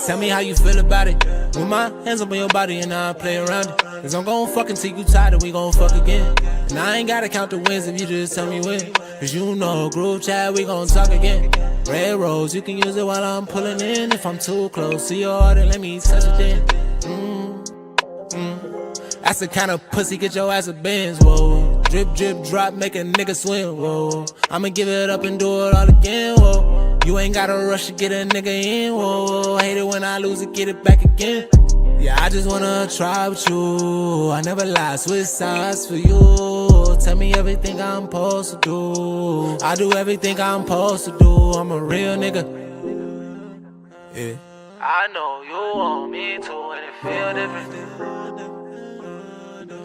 Just tell me how you feel about it. With my hands up on your body and I play around it. Cause I'm gon' fucking till you tired and we gon' fuck again. And I ain't gotta count the wins if you just tell me when. Cause you know, group chat, we gon' talk again. Red rose, you can use it while I'm pulling in. If I'm too close to your heart, then let me touch it then. That's the kind of pussy, get your ass a Benz, whoa. Drip, drip, drop, make a nigga swim, whoa. I'ma give it up and do it all again, whoa. You ain't gotta rush to get a nigga in, whoa. Hate it when I lose it, get it back again. Yeah, I just wanna try with you. I never lie, switch sides for you. Tell me everything I'm supposed to do. I do everything I'm supposed to do. I'm a real nigga. Yeah. I know you want me too, and it feel different.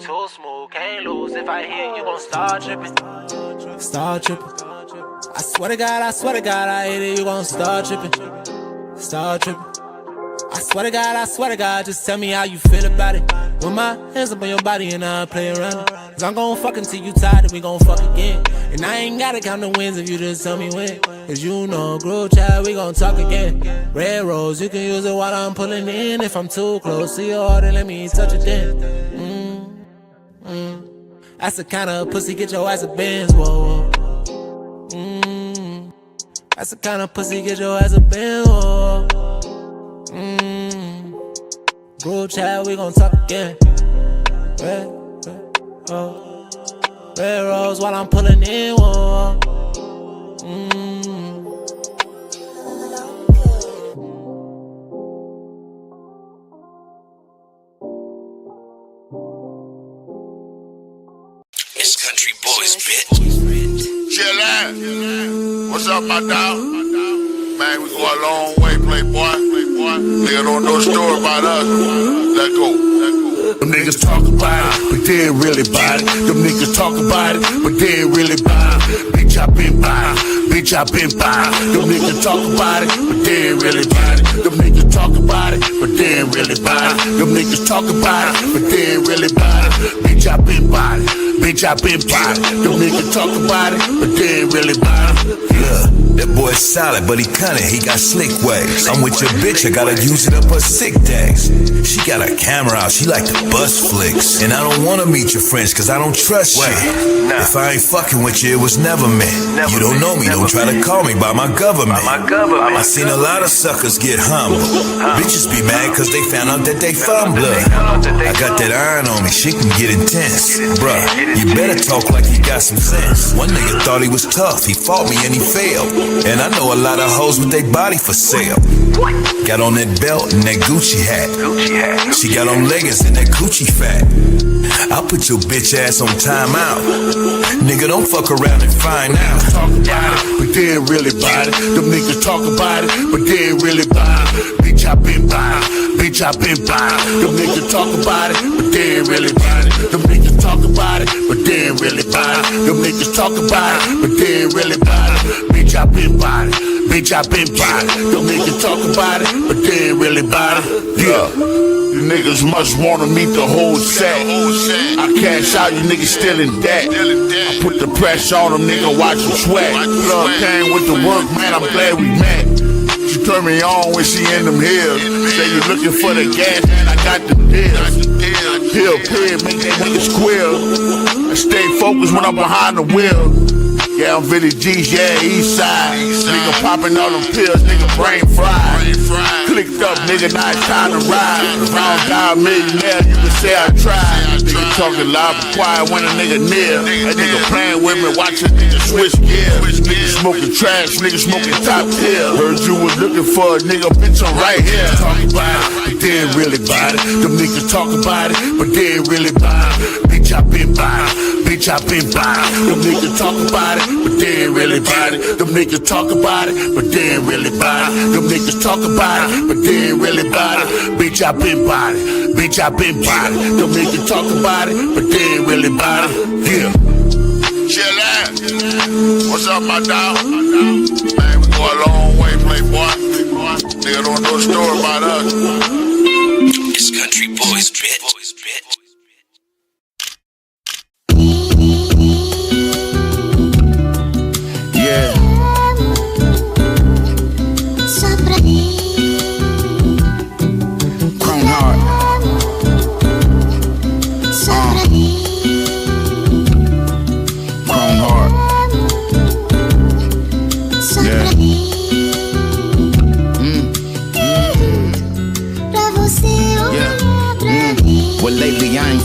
Too smooth, can't lose. If I hit, you gon' start tripping. Start tripping. I swear to God, I hit it, you gon' start tripping. Start tripping. I swear to God, just tell me how you feel about it. With my hands up on your body and I play around it. Cause I'm gon' fuck until you tired and we gon' fuck again. And I ain't gotta count the wins if you just tell me when. Cause you know, group chat, we gon' talk again. Red rose, you can use it while I'm pulling in. If I'm too close to your heart, then let me touch it then. That's the kind of pussy, get your ass a Benz, whoa. That's the kind of pussy, get your ass a Benz, whoa. Group chat, we gon' talk again. Red rose while I'm pulling in, whoa. It's Country Boys, bitch. Chillin'. What's up, my dog? Man, we go a long way, playboy. Nigga don't know a story about us. Let go. Them niggas talk about it, but they ain't really about it. Them niggas talk about it, but they ain't really about it. Bitch, I been by it. Bitch, I been by it. Them niggas talk about it, but they ain't really about it. Them niggas talk about it, but they ain't really about it. Them niggas talk about it, but they ain't really about it. Bitch, I been by it. Bitch, I been by it. Them niggas talk about it, but they ain't really about it. That boy's solid, but he cunning, he got slick ways. I'm with your bitch, I gotta use it up her sick days. She got a camera out, she like to bust flicks. And I don't wanna meet your friends, cause I don't trust you. If I ain't fucking with you, it was never meant. You don't know me, don't try to call me by my government. I seen a lot of suckers get humble. Bitches be mad cause they found out that they found blood. I got that iron on me, shit can get intense. Bruh, you better talk like you got some sense. One nigga thought he was tough, he fought me and he failed. And I know a lot of hoes with their body for sale. Got on that belt and that Gucci hat. She got on leggings and that coochie fat. I'll put your bitch ass on timeout. Nigga, don't fuck around and find out. Talk about it, but they ain't really about it. Them niggas talk about it, but they ain't really about it. Bitch, I been by it. Bitch, I been by it. Them niggas talk about it, but they ain't really about it. Them niggas talk about it, but they ain't really about it. Them niggas talk about it, but they ain't really about it. Bitch, I been by it. Bitch, I been by it. Them niggas talk about it, but they ain't really about it. Yeah. You niggas must wanna meet the whole set. I cash out, you niggas still in debt. I put the pressure on them, nigga, watch them sweat. Love came with the work, man, I'm glad we met. She turned me on when she in them hills. Say you looking for the gas, man, I got the deals. Hill pig, make that nigga squeal. I stay focused when I'm behind the wheel. Yeah, I'm Billy G's, yeah, east side. Nigga popping all them pills, nigga brain fried. Clicked up, nigga, now it's time to ride. Round down millionaire, you can say I tried. Nigga talking loud but quiet when a nigga near. That nigga playing with me, watch a nigga switch gears. Nigga smoking trash, nigga smoking top tier. Heard you was looking for a nigga, bitch, I'm right here. Talk about it, but they ain't really about it. Them niggas talk about it, but they ain't really about it. Bitch, I been by it. Bitch, I been by it. Them niggas talk about it, but they ain't really about it. Them niggas talk about it, but they ain't really about it. Them niggas talk about it, but they ain't really about it. Bitch, I been by it. Bitch, I been by it. Them niggas talk about it, but they ain't really about it. Yeah. Chillin'. What's up, my dog? Man, we go a long way, playboy. Nigga don't know a story about us. It's Country Boys, bitch.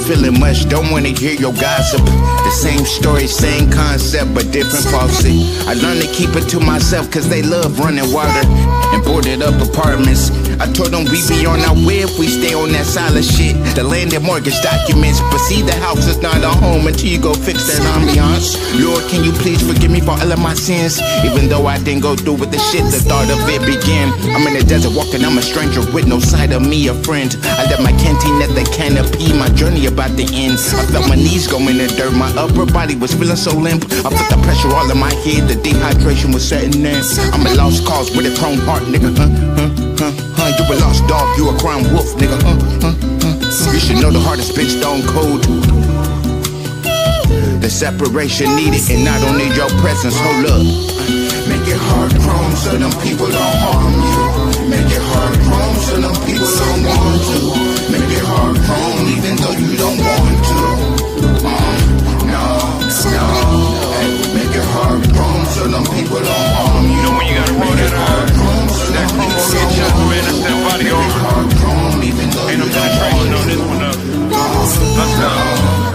feeling much, don't wanna hear your gossip. The same story, same concept, but different faucet. I learned to keep it to myself, cause they love running water and boarded up apartments. I told them we be on our way if we stay on that solid shit. The land and mortgage documents, but see the house is not a home until you go fix that ambiance. Lord, can you please forgive me for all of my sins? Even though I didn't go through with the shit, the thought of it began. I'm in the desert walking, I'm a stranger with no sight of me, a friend. I left my canteen at the canopy, my journey about to end. I felt my knees go in the dirt, my upper body was feeling so limp. I felt the pressure all in my head, the dehydration was setting in. I'm a lost cause with a chrome heart, nigga, you a lost dog, you a crime wolf, nigga, You should know the heart has been stone cold. The separation needed, and I don't need your presence, hold up. Make it hard chrome so them people don't harm you. Make it hard chrome so them people don't want to. Make it hard chrome even though you don't want to. No. Hey, make it hard chrome so them people don't harm you. You know when you gotta roll that hard chrome so that chrome gon' get you, man. That's that body on. Ain't no penetration on this one up. Let's go.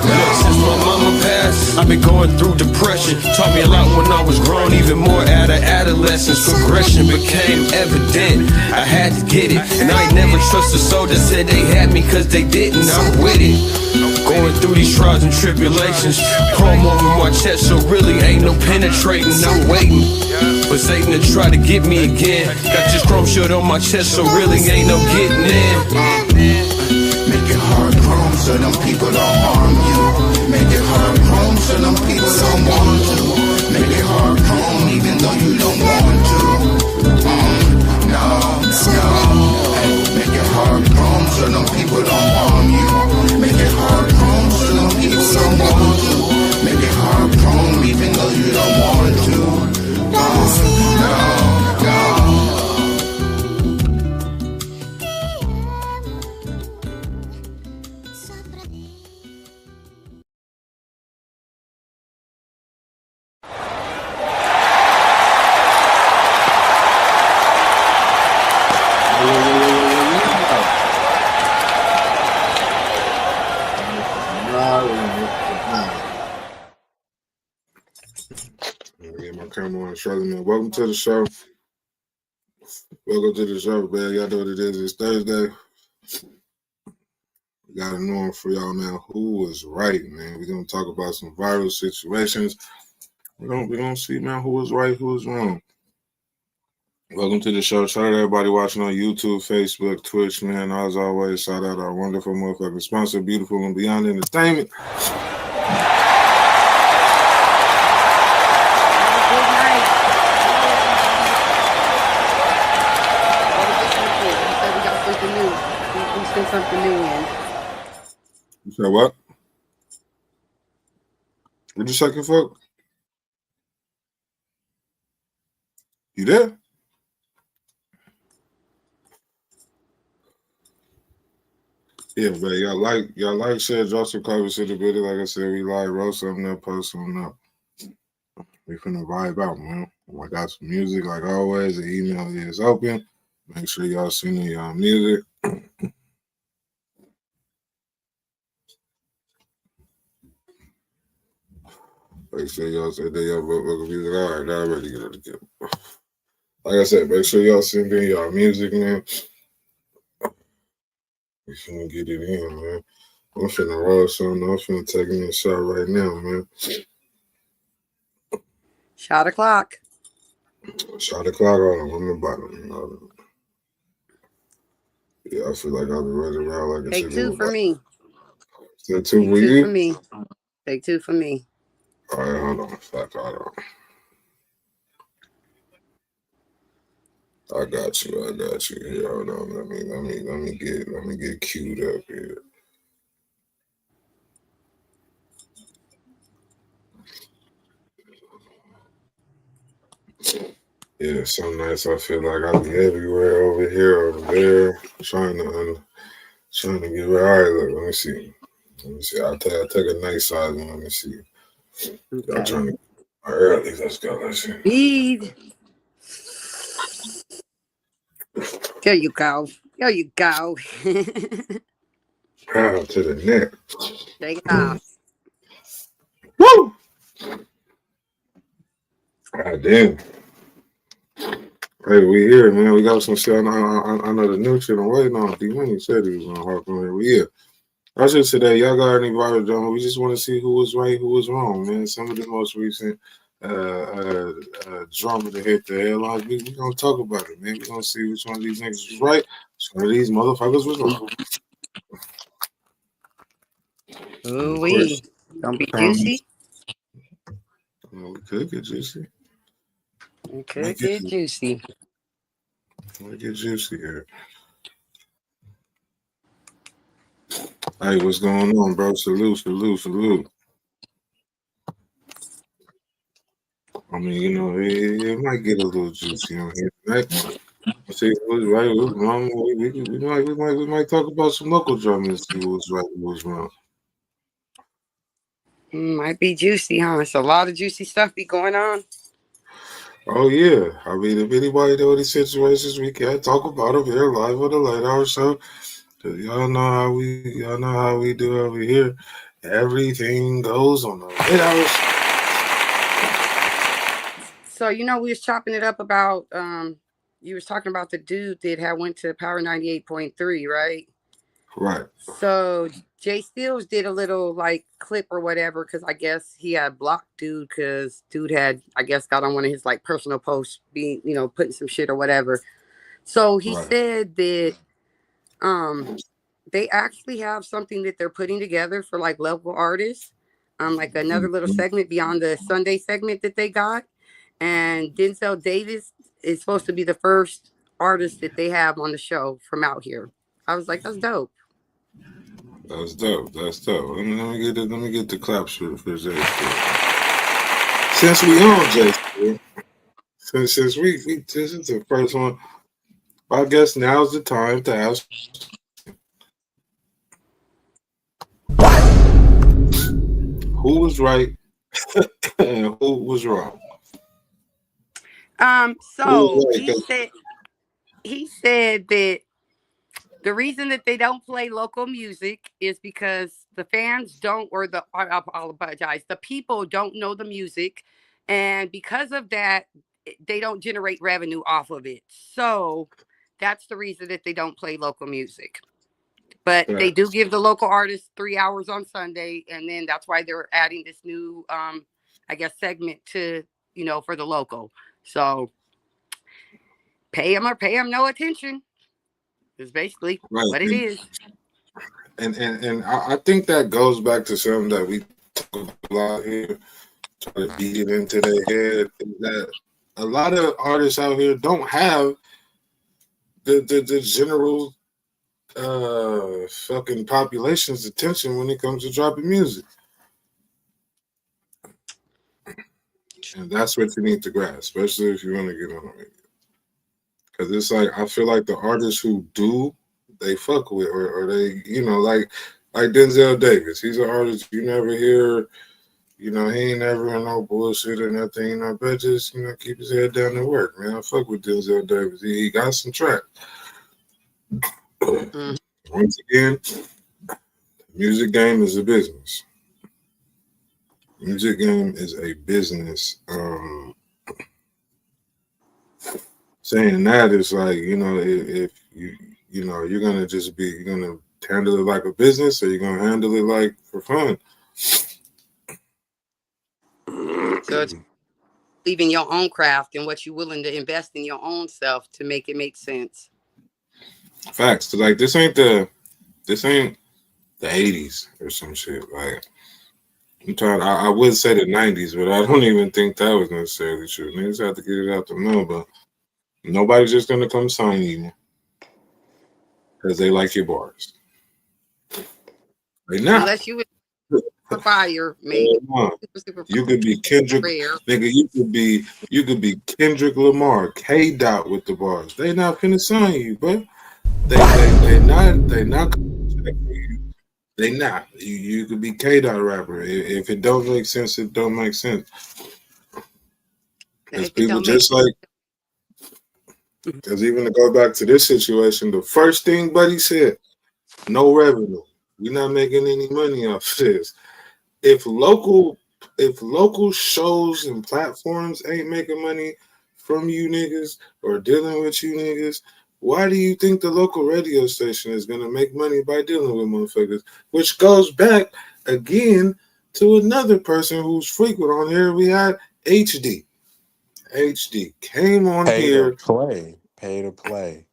Look, since my mama passed, I've been going through depression. Taught me a lot when I was grown, even more out of adolescence. Progression became evident, I had to get it. And I ain't never trust a soul that said they had me, cause they didn't, I'm with it. Going through these trials and tribulations, chrome over my chest, so really ain't no penetrating, I'm waiting for Satan to try to get me again. Got this chrome shirt on my chest, so really ain't no getting in. Make it hard chrome so them people don't harm you. Make it hard chrome so them people don't want to. Make it hard chrome even though you don't want to. No. Hey, make it hard chrome so them people don't harm you. Make it hard chrome so them people don't want to. Make it hard chrome even though you don't want to. No. Get my camera on, Charlie, man. Welcome to the show. Welcome to the show, man. Y'all know what it is. It's Thursday. We got a norm for y'all, man. Who was right, man? We're gonna talk about some viral situations. We're gonna see, man, who was right, who was wrong. Welcome to the show. Shout out to everybody watching on YouTube, Facebook, Twitch, man. As always, shout out our wonderful motherfucking sponsor, Beautiful and Beyond Entertainment. Something new in. You said what? What you say, fuck? You there? Yeah, man. Y'all like, share, drop some comments in the video. Like I said, we like, roll something up, post something up. We finna vibe out, man. I got some music, like always. The email is open. Make sure y'all send me y'all music. Make sure y'all say that y'all vote music. All right, now I'm ready to get it together. Like I said, make sure y'all send in y'all music, man. We finna get it in, man. I'm finna roll something. I'm finna take me a shot right now, man. Shot o'clock. Shot o'clock on the bottom. Yeah, I feel like I'll be running around like a Take two for me. Take two for you? For me. Take two for me. All right, hold on. Hold on. I got you. Here, hold on. Let me get queued up here. Yeah, some nights I feel like I'll be everywhere, over here, over there, trying to get right. All right, look, let me see. I'll take a nice size one. Let me see. Okay. I'm trying to early. Let's go. Let's see. Speed. There you go. Ah, to the neck. Take it off. Woo! God damn. Hey, we here, man. We got some shit. I know the new shit I'm waiting on. D-Money said he was going to hop on here. We here. I should say that y'all got any viral drama. We just want to see who was right, who was wrong, man. Some of the most recent drama to hit the headlines. We going to talk about it, man. We going to see which one of these niggas was right, which one of these motherfuckers was wrong. Ooh-wee. Don't be juicy. We could get juicy. It could get juicy. We get juicy here. Hey, what's going on, bro? Salute. I mean, you know, it might get a little juicy on here tonight. See who's right, who's wrong. We might talk about some local drama and see who's right, who's wrong. Might be juicy, huh? It's a lot of juicy stuff be going on. Oh yeah, I mean, if anybody know any situations, we can't talk about them here live on the Late Hour Show. Y'all know how we do over here. Everything goes on the Late Hour Show. So we was chopping it up about you was talking about the dude that had went to Power 98.3, right? Right. So Jay Steels did a little like clip or whatever because I guess he had blocked dude because dude had got on one of his like personal posts being putting some shit or whatever. So he said that they actually have something that they're putting together for like local artists, like another little segment beyond the Sunday segment that they got, and Denzel Davis is supposed to be the first artist that they have on the show from out here. I was like, that's dope. That's dope. Let me get the claps for Jay. Since we on Jay, since this is the first one, I guess now's the time to ask who was right and who was wrong. So he said that the reason that they don't play local music is because the fans don't, I apologize, the people don't know the music. And because of that, they don't generate revenue off of it. So that's the reason that they don't play local music. But they do give the local artists 3 hours on Sunday. And then that's why they're adding this new, segment to, for the local. So pay them or pay them no attention. Is basically what it is. And I think that goes back to something that we talk a lot here, try to beat it into their head, that a lot of artists out here don't have the general fucking population's attention when it comes to dropping music. And that's what you need to grasp, especially if you want to get on it. Because it's like, I feel like the artists who do, they fuck with, or they, like Denzel Davis. He's an artist you never hear, he ain't never in no bullshit or nothing, but just, keep his head down and work, man. I fuck with Denzel Davis. He got some track. Once again, music game is a business. Music game is a business. Saying that is like, if you're gonna you're gonna handle it like a business, or you're gonna handle it like for fun. So it's leaving your own craft and what you're willing to invest in your own self to make it make sense. Facts. So like this ain't the 80s or some shit. Like I would say the 90s, but I don't even think that was necessarily true. Niggas have to get it out the mill, but nobody's just gonna come sign you because they like your bars. They not. Unless you were fire, maybe. You could be Kendrick, nigga. You could be Kendrick Lamar, K. Dot with the bars. They not finna sign you, but they not. They not. You could be K. Dot rapper. If it don't make sense, it don't make sense. Because people just like. Because even to go back to this situation, the first thing Buddy said, no revenue. We're not making any money off this. If local shows and platforms ain't making money from you niggas or dealing with you niggas, why do you think the local radio station is gonna make money by dealing with motherfuckers? Which goes back again to another person who's frequent on here. We had HD. HD came on Pay to here. play. Pay to play.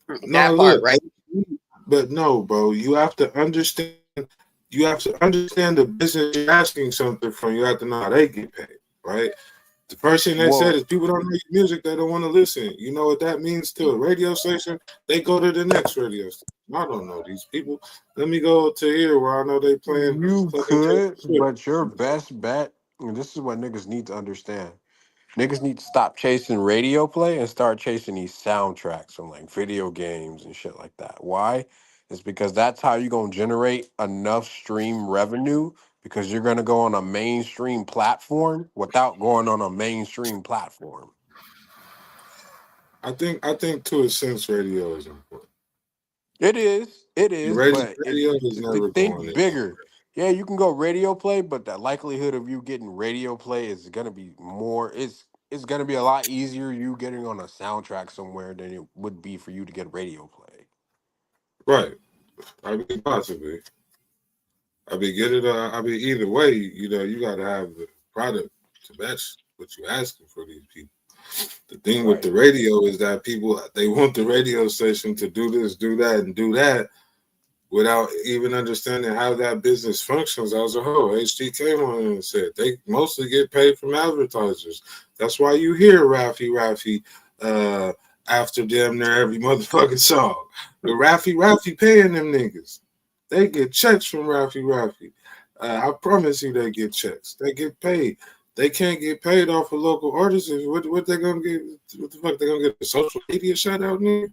No, That part, look, right? but no, bro. You have to understand. You have to understand the business you're asking something from. You have to know how they get paid, right? The first thing they said Well, is people don't make music, they don't want to listen. You know what that means to a radio station? They go to the next radio station. I don't know these people. Let me go to here where I know they playing you fucking could, Taylor Swift. but your best bet, and this is what niggas need to understand. Niggas need to stop chasing radio play and start chasing these soundtracks from like video games and shit like that. Why? It's because that's how you're gonna generate enough stream revenue because you're gonna go on a mainstream platform without going on a mainstream platform. I think to a sense radio is important. It is, but Radio is never going think anywhere. bigger. Yeah, you can go radio play, but the likelihood of you getting radio play is gonna be more. It's gonna be a lot easier you getting on a soundtrack somewhere than it would be for you to get radio play. Right. I mean, possibly. I mean, get it. I mean, either way, you know, you got to have the product to match what you're asking for these people. The thing with Right. the radio is that people, they want the radio station to do this, do that, and do that without even understanding how that business functions as a whole. HD came on and said they mostly get paid from advertisers. That's why you hear Raffy after damn near every motherfucking song. The Raffy paying them niggas. They get checks from Raffy. I promise you they get checks. They get paid. They can't get paid off of local artists. What they gonna get? What the fuck they gonna get? A social media shout out, nigga?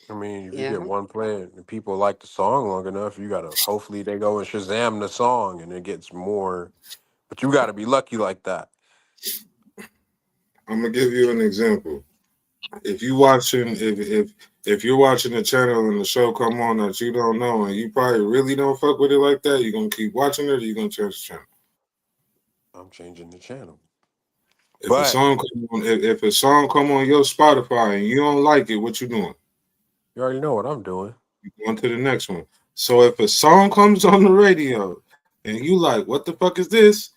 I mean, if you Yeah. get one play and people like the song long enough, you gotta hopefully they go and Shazam the song and it gets more. But you gotta be lucky like that. I'm gonna give you an example. If you're watching the channel and the show come on that you don't know and you probably really don't fuck with it like that, you gonna keep watching it or you gonna change the channel? I'm changing the channel. If But a song come on your Spotify and you don't like it, what you doing? you already know what I'm doing. You going to the next one. So if a song comes on the radio and you like, what the fuck is this?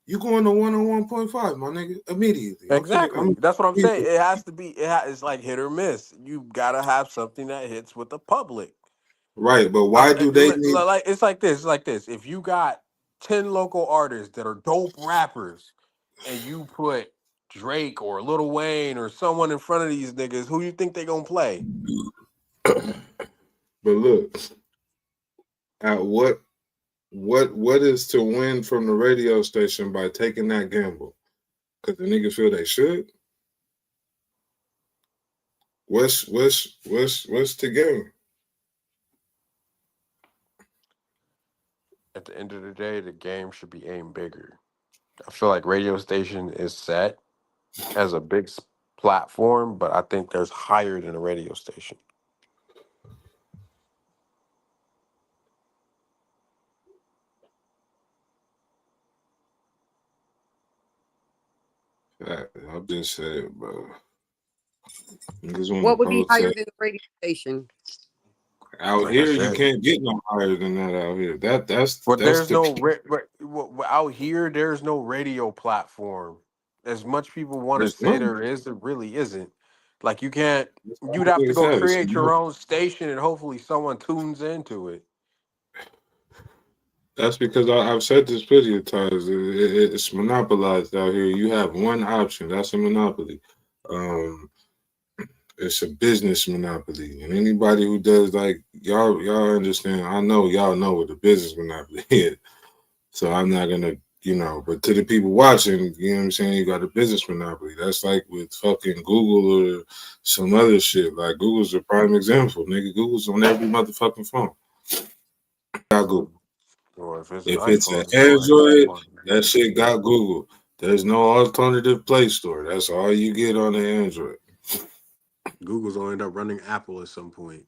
You going to 101.5, my nigga, immediately. Exactly. That's what I'm saying. It has to be. It's like hit or miss. You gotta have something that hits with the public. Right, but why do they need? Like it's like this? It's like this. If you got 10 local artists that are dope rappers, and you put Drake or Lil Wayne or someone in front of these niggas, who you think they gonna play? But look, at what is to win from the radio station by taking that gamble? Because the niggas feel they should. What's the game? At the end of the day, the game should be aimed bigger. I feel like radio station is set as a big platform, but I think there's higher than a radio station. I'm just saying, bro. What would be higher than the radio station? Out Like I here, you said. can't get no higher than that out here. That's But there's the no out here. There's no radio platform. As much people want to There's say none. there is, there really isn't. Like you can't. That's all You'd have to it go says. create your own station, and hopefully someone tunes into it. That's because I've said this plenty of times. It's monopolized out here. You have one option. That's a monopoly. It's a business monopoly, and anybody who does like y'all understand. I know y'all know what the business monopoly is. So I'm not gonna, but to the people watching, you know what I'm saying? You got a business monopoly. That's like with fucking Google or some other shit. Like Google's a prime example, nigga. Google's on every motherfucking phone. Got Google. Or if it's If an it's iPhone, an it's an Android, iPhone. that shit got Google. There's no alternative Play Store. That's all you get on the Android. Google's gonna end up running Apple at some point.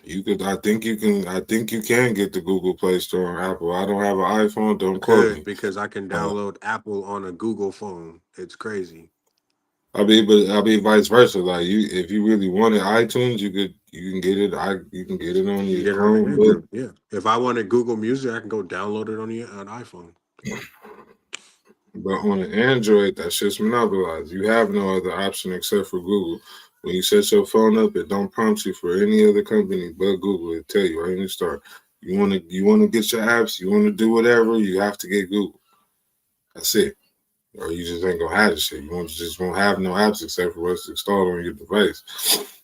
You could. I think you can. I think you can get the Google Play Store on Apple. I don't have an iPhone. Don't quote Could me. because I can download Apple on a Google phone. It's crazy. I mean, vice versa. Like you, if you really wanted iTunes, you can get it. You can get it on You your get it on Chromebook. Android. Yeah. If I wanted Google Music, I can go download it on iPhone. But on an Android, that shit's monopolized. You have no other option except for Google. When you set your phone up, it don't prompt you for any other company but Google. It tell you right in the start. You want to get your apps. You want to do whatever. You have to get Google. That's it. Or you just ain't gonna have the shit. Just won't have no apps except for what's installed on your device.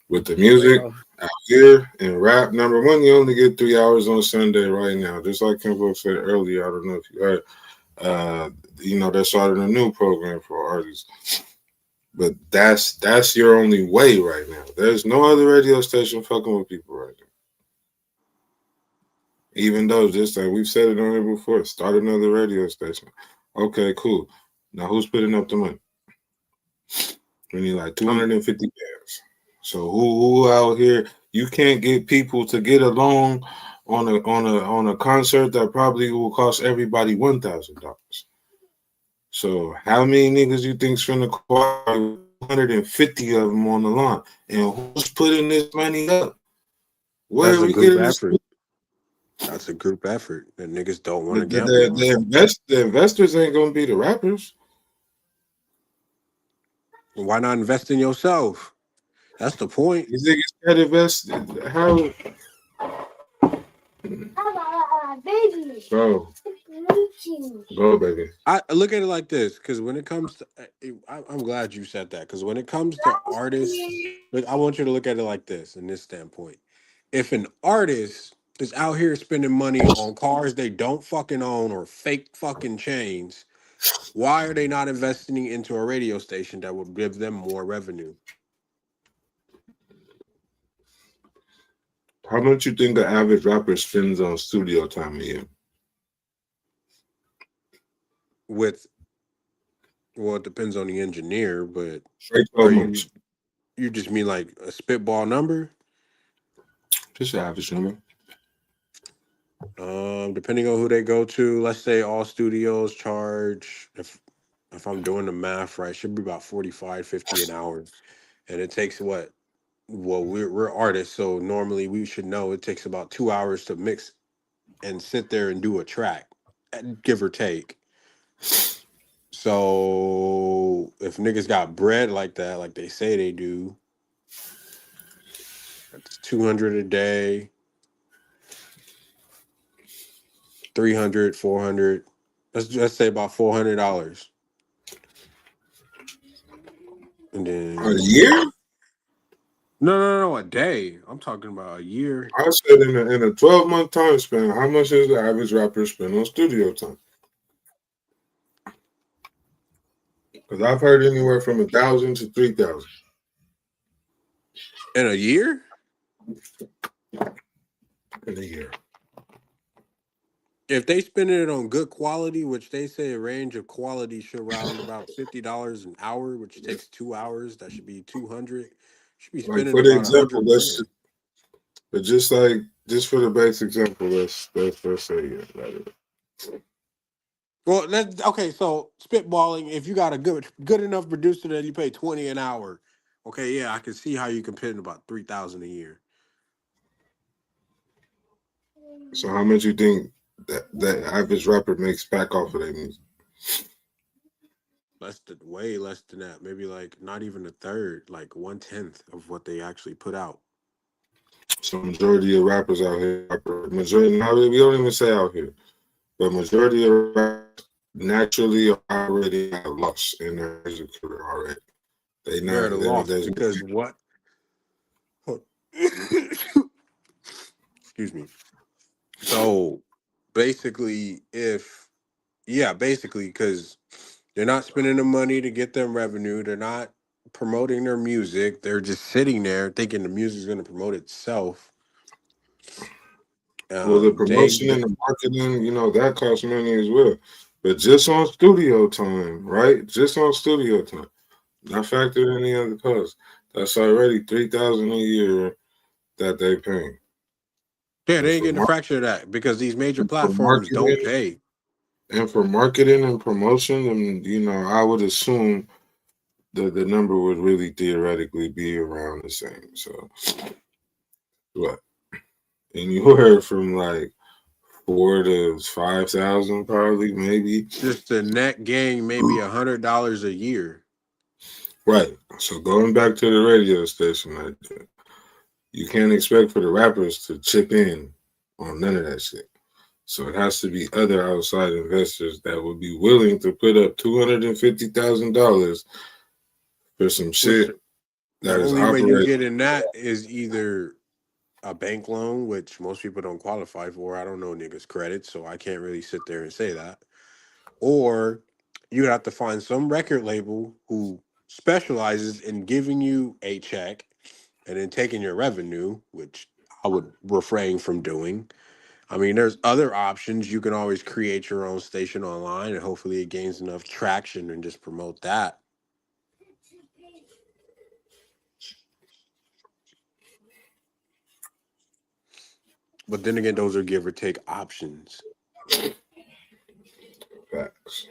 With the music out here and rap, number one, you only get 3 hours on Sunday right now. Just like Kimbo said earlier, I don't know if you heard. They're starting a new program for artists. But that's your only way right now. There's no other radio station fucking with people right now. Even though, just like we've said it on here before, start another radio station. Okay, cool. Now who's putting up the money? We need like 250 bands. So who out here? You can't get people to get along on a concert that probably will cost everybody $1,000. So how many niggas you think's finna acquire 150 of them on the line? And who's putting this money up? Where That's are a we group getting this? effort. That's a group effort that niggas don't want to gamble. The investors ain't gonna be the rappers. Why not invest in yourself? That's the point. These niggas can't invest. How? Go, baby. I look at it like this, because when it comes to, I'm glad you said that, because when it comes to artists, look, I want you to look at it like this, in this standpoint. If an artist is out here spending money on cars they don't fucking own or fake fucking chains, why are they not investing into a radio station that would give them more revenue? How much you think the average rapper spends on studio time a year? Well, it depends on the engineer, but you just mean like a spitball number? Just an average number. Depending on who they go to, let's say all studios charge, if I'm doing the math right, should be about 45, 50 an hour. And it takes what? Well, we're artists, so normally we should know it takes about 2 hours to mix and sit there and do a track, give or take. So if niggas got bread like that, like they say they do, that's 200 a day, 300, 400. Let's just say about $400. And then a year? No, a day. I'm talking about a year. I said in a 12-month time span, how much does the average rapper spend on studio time? Because I've heard anywhere from 1,000 to 3,000 in a year. In a year. If they spend it on good quality, which they say a range of quality should round about $50 an hour, which takes 2 hours, that should be 200. Should be spending like for the about example, but just for the base example, let's say yeah. Well, okay. So spitballing, if you got a good enough producer that you pay $20 an hour, okay, yeah, I can see how you can pay about $3,000 a year. So how much you think that average rapper makes back off of their music? Way less than that. Maybe like not even a third, like 1/10 of what they actually put out. So majority of rappers out here, we don't even say out here, but majority of rappers naturally already have lost in their music career already. They're at a loss because what? Excuse me. So basically, because they're not spending the money to get them revenue, they're not promoting their music, they're just sitting there thinking the music's going to promote itself. Well, the promotion and the marketing, that costs money as well. But just on studio time, right? Just on studio time, not factored any other costs. That's already $3,000 a year that they paying. Yeah, And they ain't for getting a fraction of that because these major and for platforms don't marketing pay. and for marketing and promotion, and I would assume the number would really theoretically be around the same. So what? Anywhere from like 4 to 5,000, probably, maybe. Just the net gain, maybe $100 a year. Right. So going back to the radio station, you can't expect for the rappers to chip in on none of that shit. So it has to be other outside investors that would be willing to put up $250,000 for some Which shit the that is only way you operating. get in that is either a bank loan, which most people don't qualify for. I don't know niggas' credit, so I can't really sit there and say that. Or you have to find some record label who specializes in giving you a check and then taking your revenue, which I would refrain from doing. I mean, there's other options. You can always create your own station online and hopefully it gains enough traction and just promote that. But then again, those are give or take options. Facts.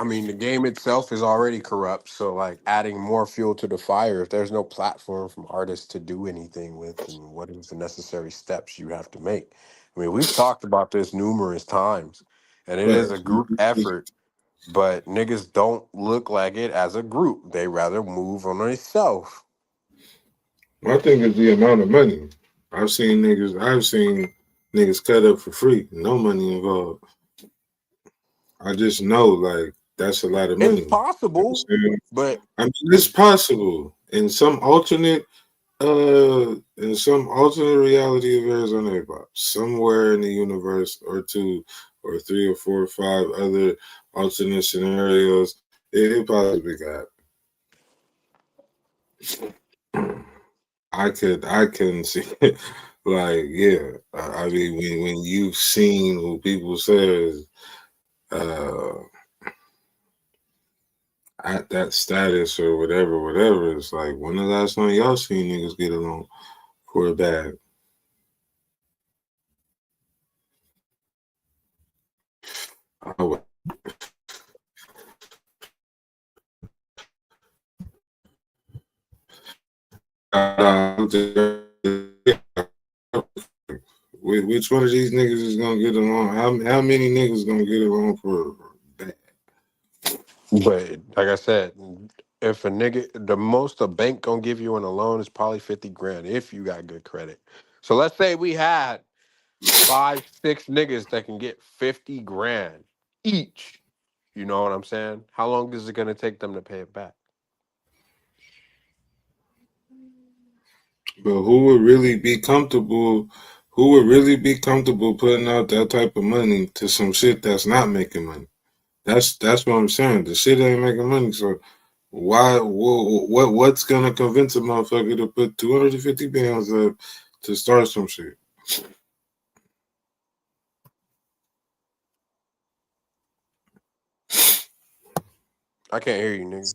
I mean, the game itself is already corrupt, so like adding more fuel to the fire, if there's no platform from artists to do anything with, then what is the necessary steps you have to make? I mean, we've talked about this numerous times, and it is a Facts. group effort, but niggas don't look like it as a group. They rather move on themselves. My thing is the amount of money. I've seen niggas cut up for free, no money involved. I just know like that's a lot of It's money. You know what I'm possible, saying? but I mean, it's possible in some alternate reality of Arizona hip hop, somewhere in the universe, or two, or three, or four, or five other alternate scenarios, it possibly got. I can see it. Like, yeah. I mean, when you've seen what people say is uh, at that status or whatever, it's like, when the last time y'all seen niggas get along for a bag? I which one of these niggas is gonna get along? How many niggas gonna get along for that? but like I said, if a nigga, the most a bank gonna give you on a loan is probably 50 grand if you got good credit. So let's say we had 5, 6 niggas that can get 50 grand each. You know what I'm saying? How long is it gonna take them to pay it back? But who would really be comfortable? Who would really be comfortable putting out that type of money to some shit that's not making money? That's what I'm saying. The shit ain't making money, so what's gonna convince a motherfucker to put 250 pounds up to start some shit? I can't hear you, nigga.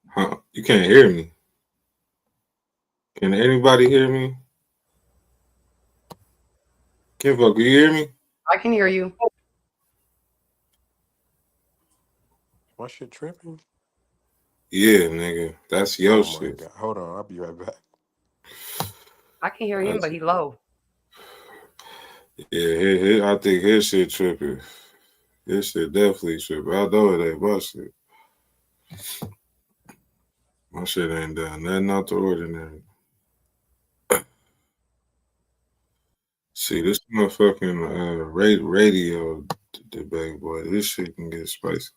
Huh? You can't hear me. Can anybody hear me? Kinfolk, you hear me? I can hear you. My shit tripping? Yeah, nigga. That's your Oh my shit. god. Hold on, I'll be right back. I can hear him, but he low. Yeah, I think his shit tripping. His shit definitely tripping. I know it ain't my shit. My shit ain't done nothing out the ordinary. See, this motherfucking radio debate, boy, this shit can get spicy.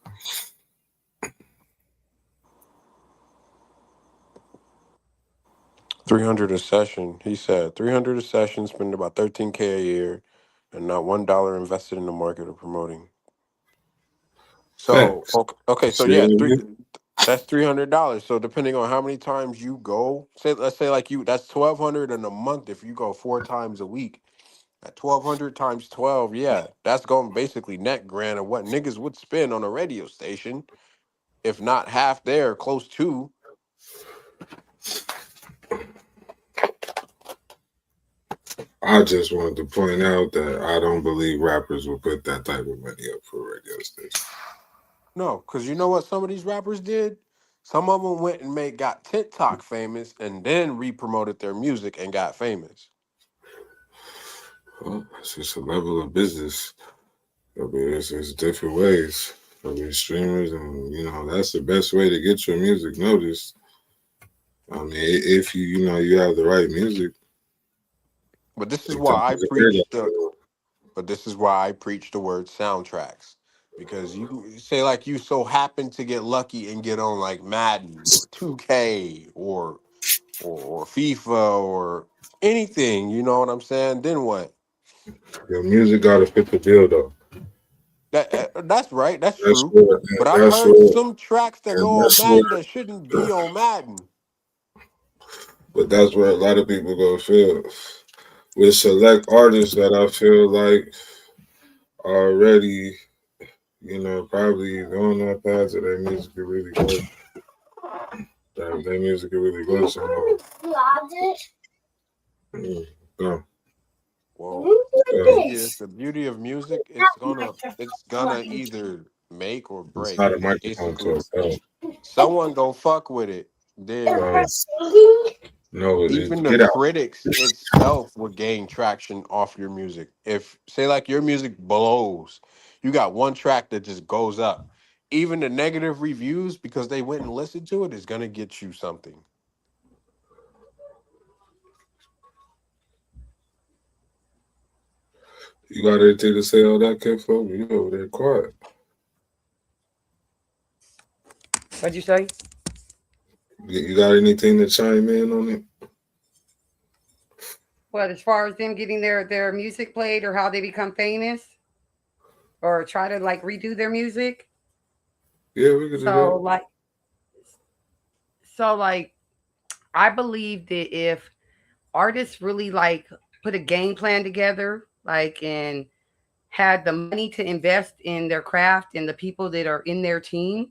$300 a session. He said $300 a session, spend about $13K a year, and not $1 invested in the market or promoting. So Facts. okay, so See yeah, what I mean? that's $300. So depending on how many times you go, let's say like that's $1,200 in a month if you go 4 times a week. At 1,200 times 12, yeah, that's going basically net grand of what niggas would spend on a radio station, if not half there, close to. I just wanted to point out that I don't believe rappers will put that type of money up for a radio station. No, because you know what some of these rappers did? Some of them went and got TikTok famous and then re-promoted their music and got famous. Well, it's just a level of business. I mean, it's different ways. I mean, streamers, and you know, that's the best way to get your music noticed. I mean, if you have the right music. But this is why I preach the word soundtracks. Because you say like you so happen to get lucky and get on like Madden or 2K or FIFA or anything, you know what I'm saying? Then what? Your music gotta fit the bill though. That's right, that's true. But I've heard some tracks that go on Madden that shouldn't be on Madden. But that's where a lot of people go feel. With select artists that I feel like are already, probably going that path that their music could really go. Their music could really go somewhere. Go. Well, the beauty of music, it's gonna either make or break. It's not a microphone to itself. Someone gonna fuck with it. Then no, even the critics itself will gain traction off your music. If say like your music blows, you got one track that just goes up. Even the negative reviews, because they went and listened to it, is gonna get you something. You got anything to say on that, kid, folks? You over there quiet. What'd you say? You got anything to chime in on it? What, as far as them getting their music played or how they become famous? Or try to like redo their music? Yeah, we could do that. So I believe that if artists really like put a game plan together, like, and had the money to invest in their craft and the people that are in their team,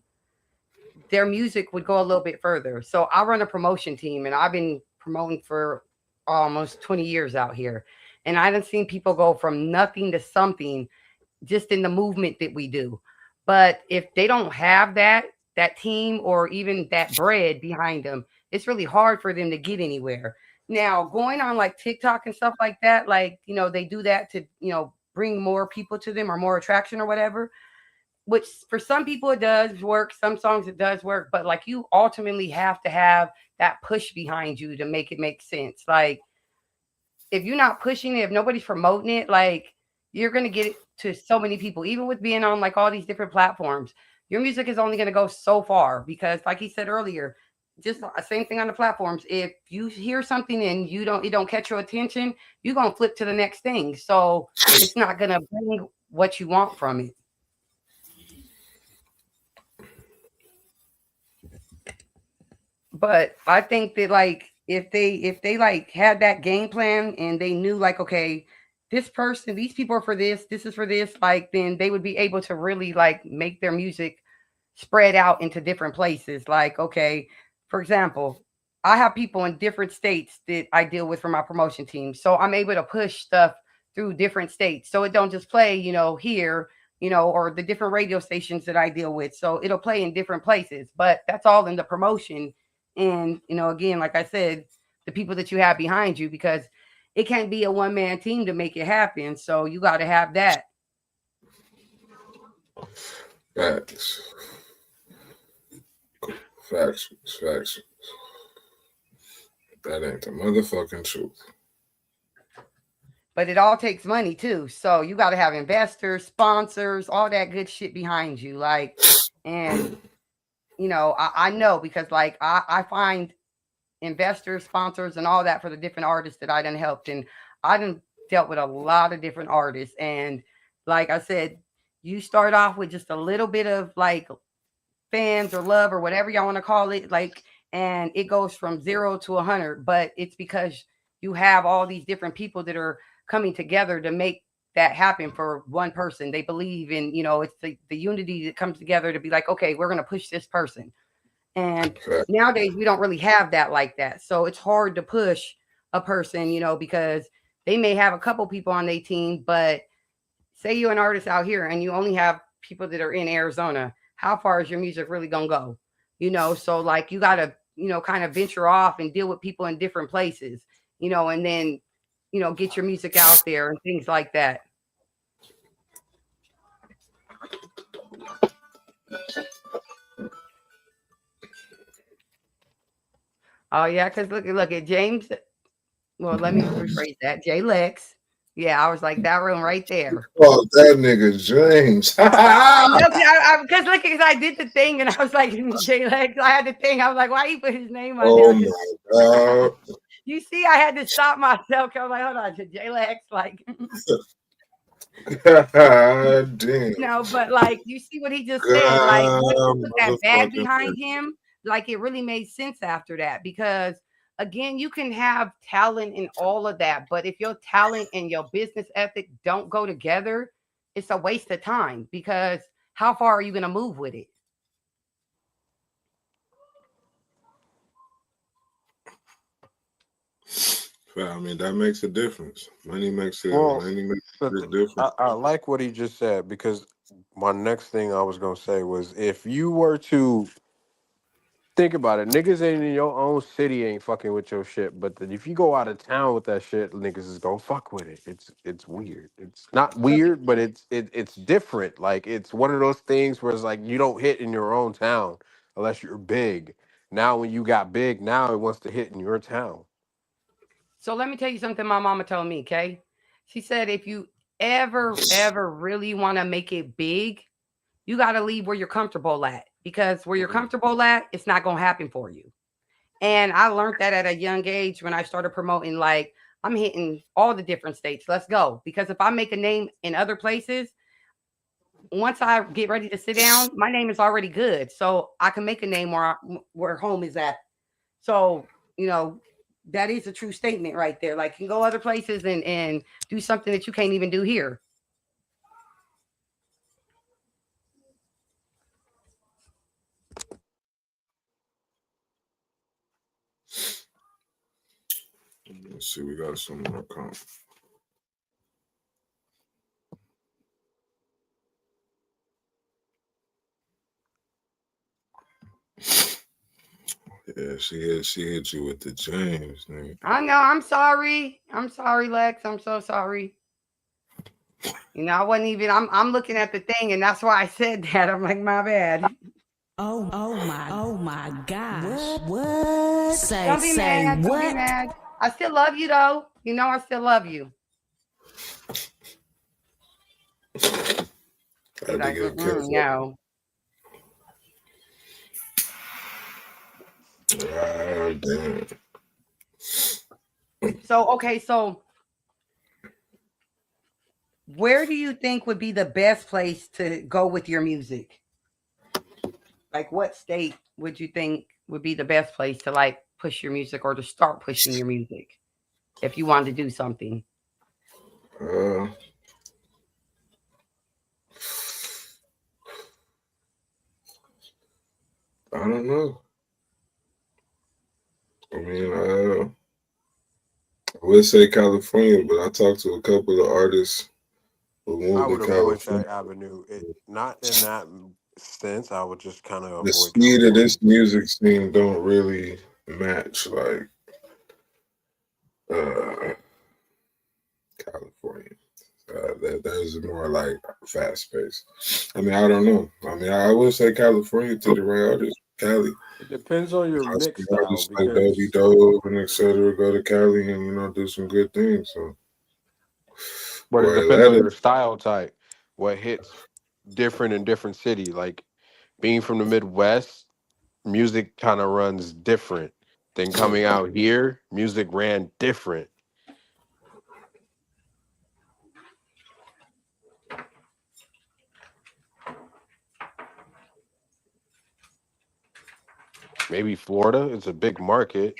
their music would go a little bit further. So I run a promotion team and I've been promoting for almost 20 years out here. And I done seen people go from nothing to something just in the movement that we do. But if they don't have that team or even that bread behind them, it's really hard for them to get anywhere. Now, going on like TikTok and stuff like that, like, they do that to, bring more people to them or more attraction or whatever, which for some people it does work. Some songs it does work, but like you ultimately have to have that push behind you to make it make sense. Like if you're not pushing it, if nobody's promoting it, like you're going to get it to so many people, even with being on like all these different platforms. Your music is only going to go so far because like he said earlier, just the same thing on the platforms. If you hear something and it don't catch your attention, you're going to flip to the next thing. So it's not going to bring what you want from it. But I think that like if they like had that game plan and they knew like, okay, this person, these people are for this is for this, like then they would be able to really like make their music spread out into different places. Like, okay, for example, I have people in different states that I deal with for my promotion team. So I'm able to push stuff through different states. So it don't just play, here, or the different radio stations that I deal with. So it'll play in different places, but that's all in the promotion. And, again, like I said, the people that you have behind you, because it can't be a one-man team to make it happen. So you got to have that. Facts. That ain't the motherfucking truth. But it all takes money too. So you got to have investors, sponsors, all that good shit behind you. Like, and I know because like I find investors, sponsors, and all that for the different artists that I done helped. And I done dealt with a lot of different artists. And like I said, you start off with just a little bit of like fans or love or whatever y'all want to call it, like, and it goes from 0 to 100. But it's because you have all these different people that are coming together to make that happen for one person. They believe in, it's the unity that comes together to be like, okay, we're going to push this person. And nowadays we don't really have that like that. So it's hard to push a person, because they may have a couple people on their team, but say you're an artist out here and you only have people that are in Arizona, how far is your music really gonna go? So like you gotta, kind of venture off and deal with people in different places, and then, get your music out there and things like that. Oh yeah, because look at James. Well, let me rephrase that. Jay Lex. Yeah, I was like that room right there. Oh, that nigga James. Because look, because I did the thing and I was like Jay Lex. I had the thing. I was like, why you put his name on there? Oh my god. You see, I had to stop myself. I was like, hold on, Jay Lex, like. God damn. No, but like you see what he just said. Like once you put that bag behind him, like it really made sense after that because. Again, you can have talent in all of that, but if your talent and your business ethic don't go together, it's a waste of time because how far are you going to move with it? I mean, that makes a difference. Money makes a difference. I like what he just said because my next thing I was going to say was if you were to think about it, niggas ain't in your own city ain't fucking with your shit, but if you go out of town with that shit, niggas is gonna fuck with it. It's weird. It's not weird, but it's different. Like it's one of those things where it's like you don't hit in your own town unless you're big. Now when you got big, now it wants to hit in your town. So let me tell you something my mama told me, okay? She said if you ever really want to make it big, you got to leave where you're comfortable at. Because where you're comfortable at, it's not going to happen for you. And I learned that at a young age when I started promoting, like, I'm hitting all the different states. Let's go. Because if I make a name in other places, once I get ready to sit down, my name is already good. So I can make a name where home is at. So, that is a true statement right there. Like, you can go other places and do something that you can't even do here. Let's see, we got some more comments. Yeah, she hit you with the James nigga. I know. I'm sorry. I'm sorry, Lex. I'm so sorry. I wasn't even. I'm looking at the thing, and that's why I said that. I'm like, my bad. Oh my gosh. What? Don't be mad. Don't be mad. I still love you, though. I still love you. Like, no. Damn. So where do you think would be the best place to go with your music? Like, what state would you think would be the best place to, like, push your music or to start pushing your music if you wanted to do something? I don't know. I mean, I would say California, but I talked to a couple of artists who moved to California. That avenue. Not in that sense. I would just kind of avoid the speed of this music scene don't really match like California. That is more like fast paced. I mean, I don't know. I mean, I would say California to the right artists. Cali. It depends on your mix style. Artists like Baby Dove and etc. go to Cali and do some good things. So, but it depends on your style type. What hits different in different city. Like being from the Midwest, music kind of runs different than coming out here. Music ran different. Maybe Florida. It's a big market.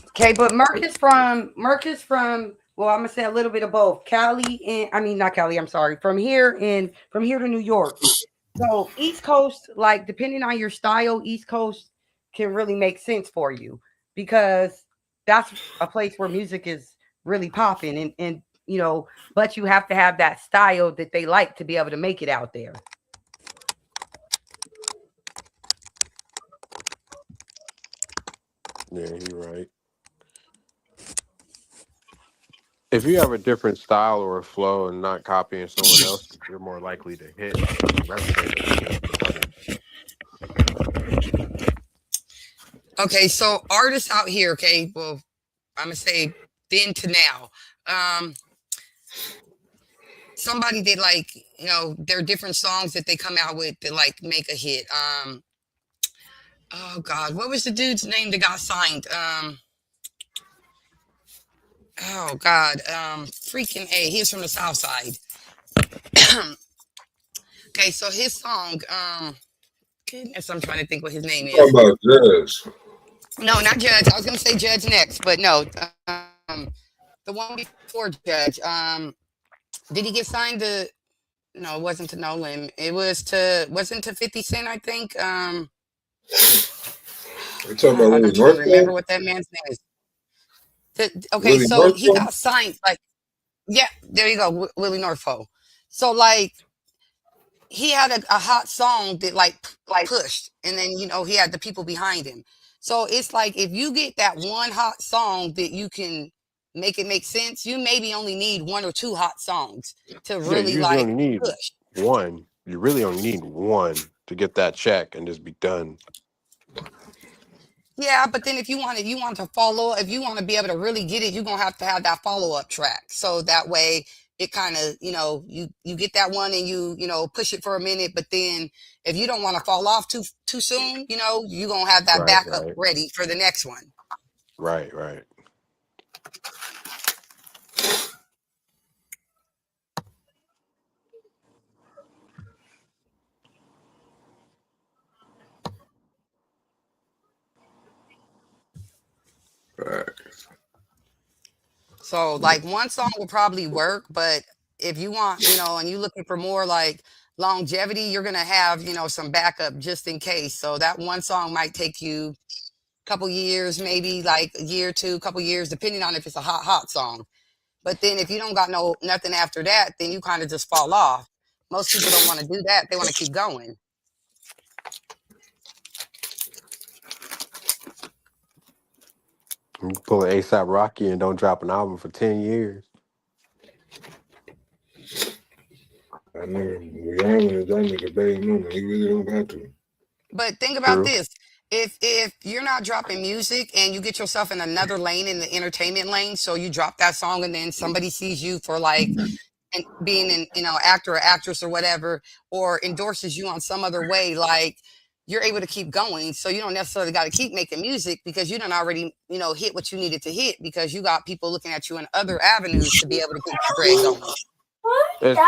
Okay, but Merc is from Well, I'm gonna say a little bit of both. Cali and I mean not Cali. I'm sorry. From here to New York. So East Coast, like depending on your style, East Coast can really make sense for you because that's a place where music is really popping and but you have to have that style that they like to be able to make it out there. Yeah, you're right. If you have a different style or a flow and not copying someone else, you're more likely to hit and resonate with people than others. Okay, so artists out here, okay, well, I'm gonna say then to now. Um, Somebody did like, there are different songs that they come out with that like make a hit. Oh God, what was the dude's name that got signed? Oh God, freaking A. He was from the South Side. Okay, so his song, goodness, I'm trying to think what his name Talk is. about Judge. No, not Judge. I was gonna say Judge next, but no, the one before Judge. Did he get signed to? No, it wasn't to No Limit. It wasn't to 50 Cent, I think. You talking about God, I'm Willie trying to remember Northwell? what that man's name is. Okay, Willie so he Northwell? got signed. Like, yeah, there you go, Willie Norfo. So like, he had a hot song that like pushed, and then he had the people behind him. So it's like if you get that one hot song that you can make it make sense, you maybe only need one or two hot songs to Yeah, you really usually like only need push. one. You really only need one to get that check and just be done. Yeah, but then if you want to follow, if you want to be able to really get it, you're gonna have to have that follow up track. So that way it kind of, you get that one and you push it for a minute, but then if you don't want to fall off too soon, you're gonna have that Right, backup right, ready for the next one. right, right. Right. So like one song will probably work, but if you want, and you're looking for more like longevity, you're gonna have, some backup just in case. So that one song might take you a couple years, maybe like a year or two, couple years, depending on if it's a hot song. But then if you don't got nothing after that, then you kind of just fall off. Most people don't want to do that. They want to keep going. You pull an ASAP Rocky and don't drop an album for 10 years. That nigga, Rihanna is that nigga Baby Mama. He really don't got to. But think about True. this. If you're not dropping music and you get yourself in another lane in the entertainment lane, so you drop that song and then somebody sees you for like and being an actor or actress or whatever, or endorses you on some other way, like you're able to keep going. So you don't necessarily got to keep making music because you don't already hit what you needed to hit because you got people looking at you in other avenues to be able to get that bread going. It's,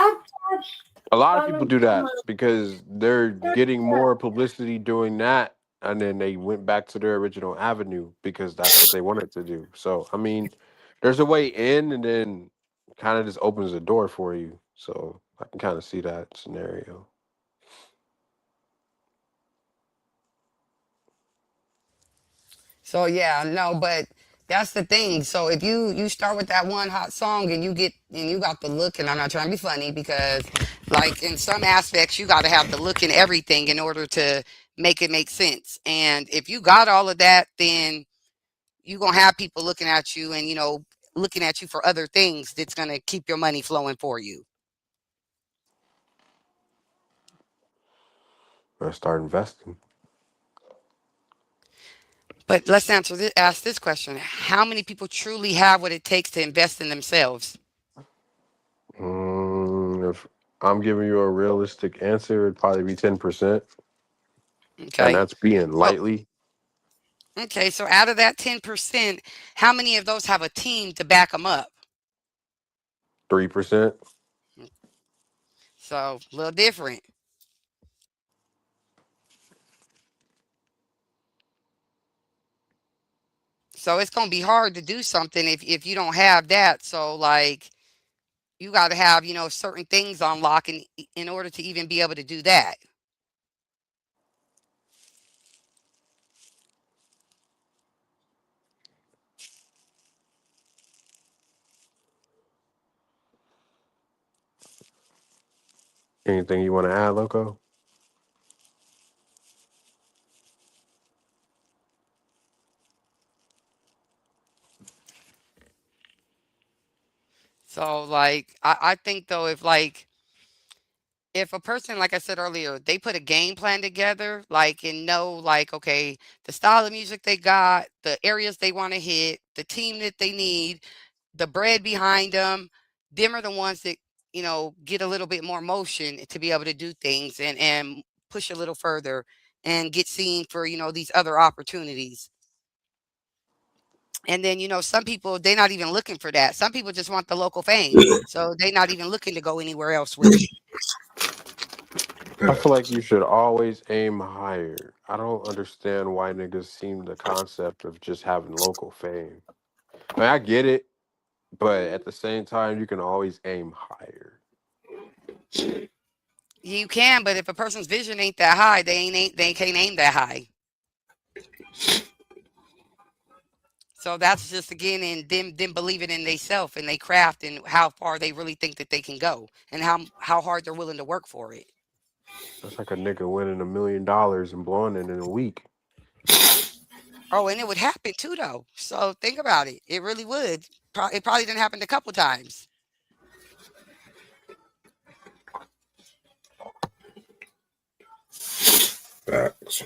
a lot of people do that because they're getting more publicity doing that, and then they went back to their original avenue because that's what they wanted to do. So, I mean, there's a way in, and then kind of just opens the door for you. So, I can kind of see that scenario. So yeah, no, but that's the thing. So if you start with that one hot song and you got the look, and I'm not trying to be funny because like in some aspects you got to have the look and everything in order to make it make sense. And if you got all of that, then you're gonna have people looking at you and looking at you for other things that's gonna keep your money flowing for you. Or start investing. But let's ask this question: how many people truly have what it takes to invest in themselves? If I'm giving you a realistic answer, it'd probably be 10%, and Okay. that's being So lightly. Okay, so out of that 10%, how many of those have a team to back them up? 3%. So a little different. So it's gonna be hard to do something if you don't have that. So like you got to have certain things on lock in order to even be able to do that. Anything you want to add, Loco? So like I think though if a person, like I said earlier, they put a game plan together, like and know like okay, the style of music they got, the areas they want to hit, the team that they need, the bread behind them are the ones that get a little bit more motion to be able to do things and push a little further and get seen for these other opportunities. And then some people, they're not even looking for that. Some people just want the local fame, so they're not even looking to go anywhere else with it. I feel like you should always aim higher. I don't understand why niggas seem the concept of just having local fame. I mean, I get it, but at the same time, you can always aim higher. You can, but if a person's vision ain't that high, they can't aim that high. So that's just again in them believing in themselves and they craft and how far they really think that they can go and how hard they're willing to work for it. That's like a nigga winning $1 million and blowing it in a week. Oh, and it would happen too, though. So think about it. It really would. It probably didn't happen a couple times. Facts.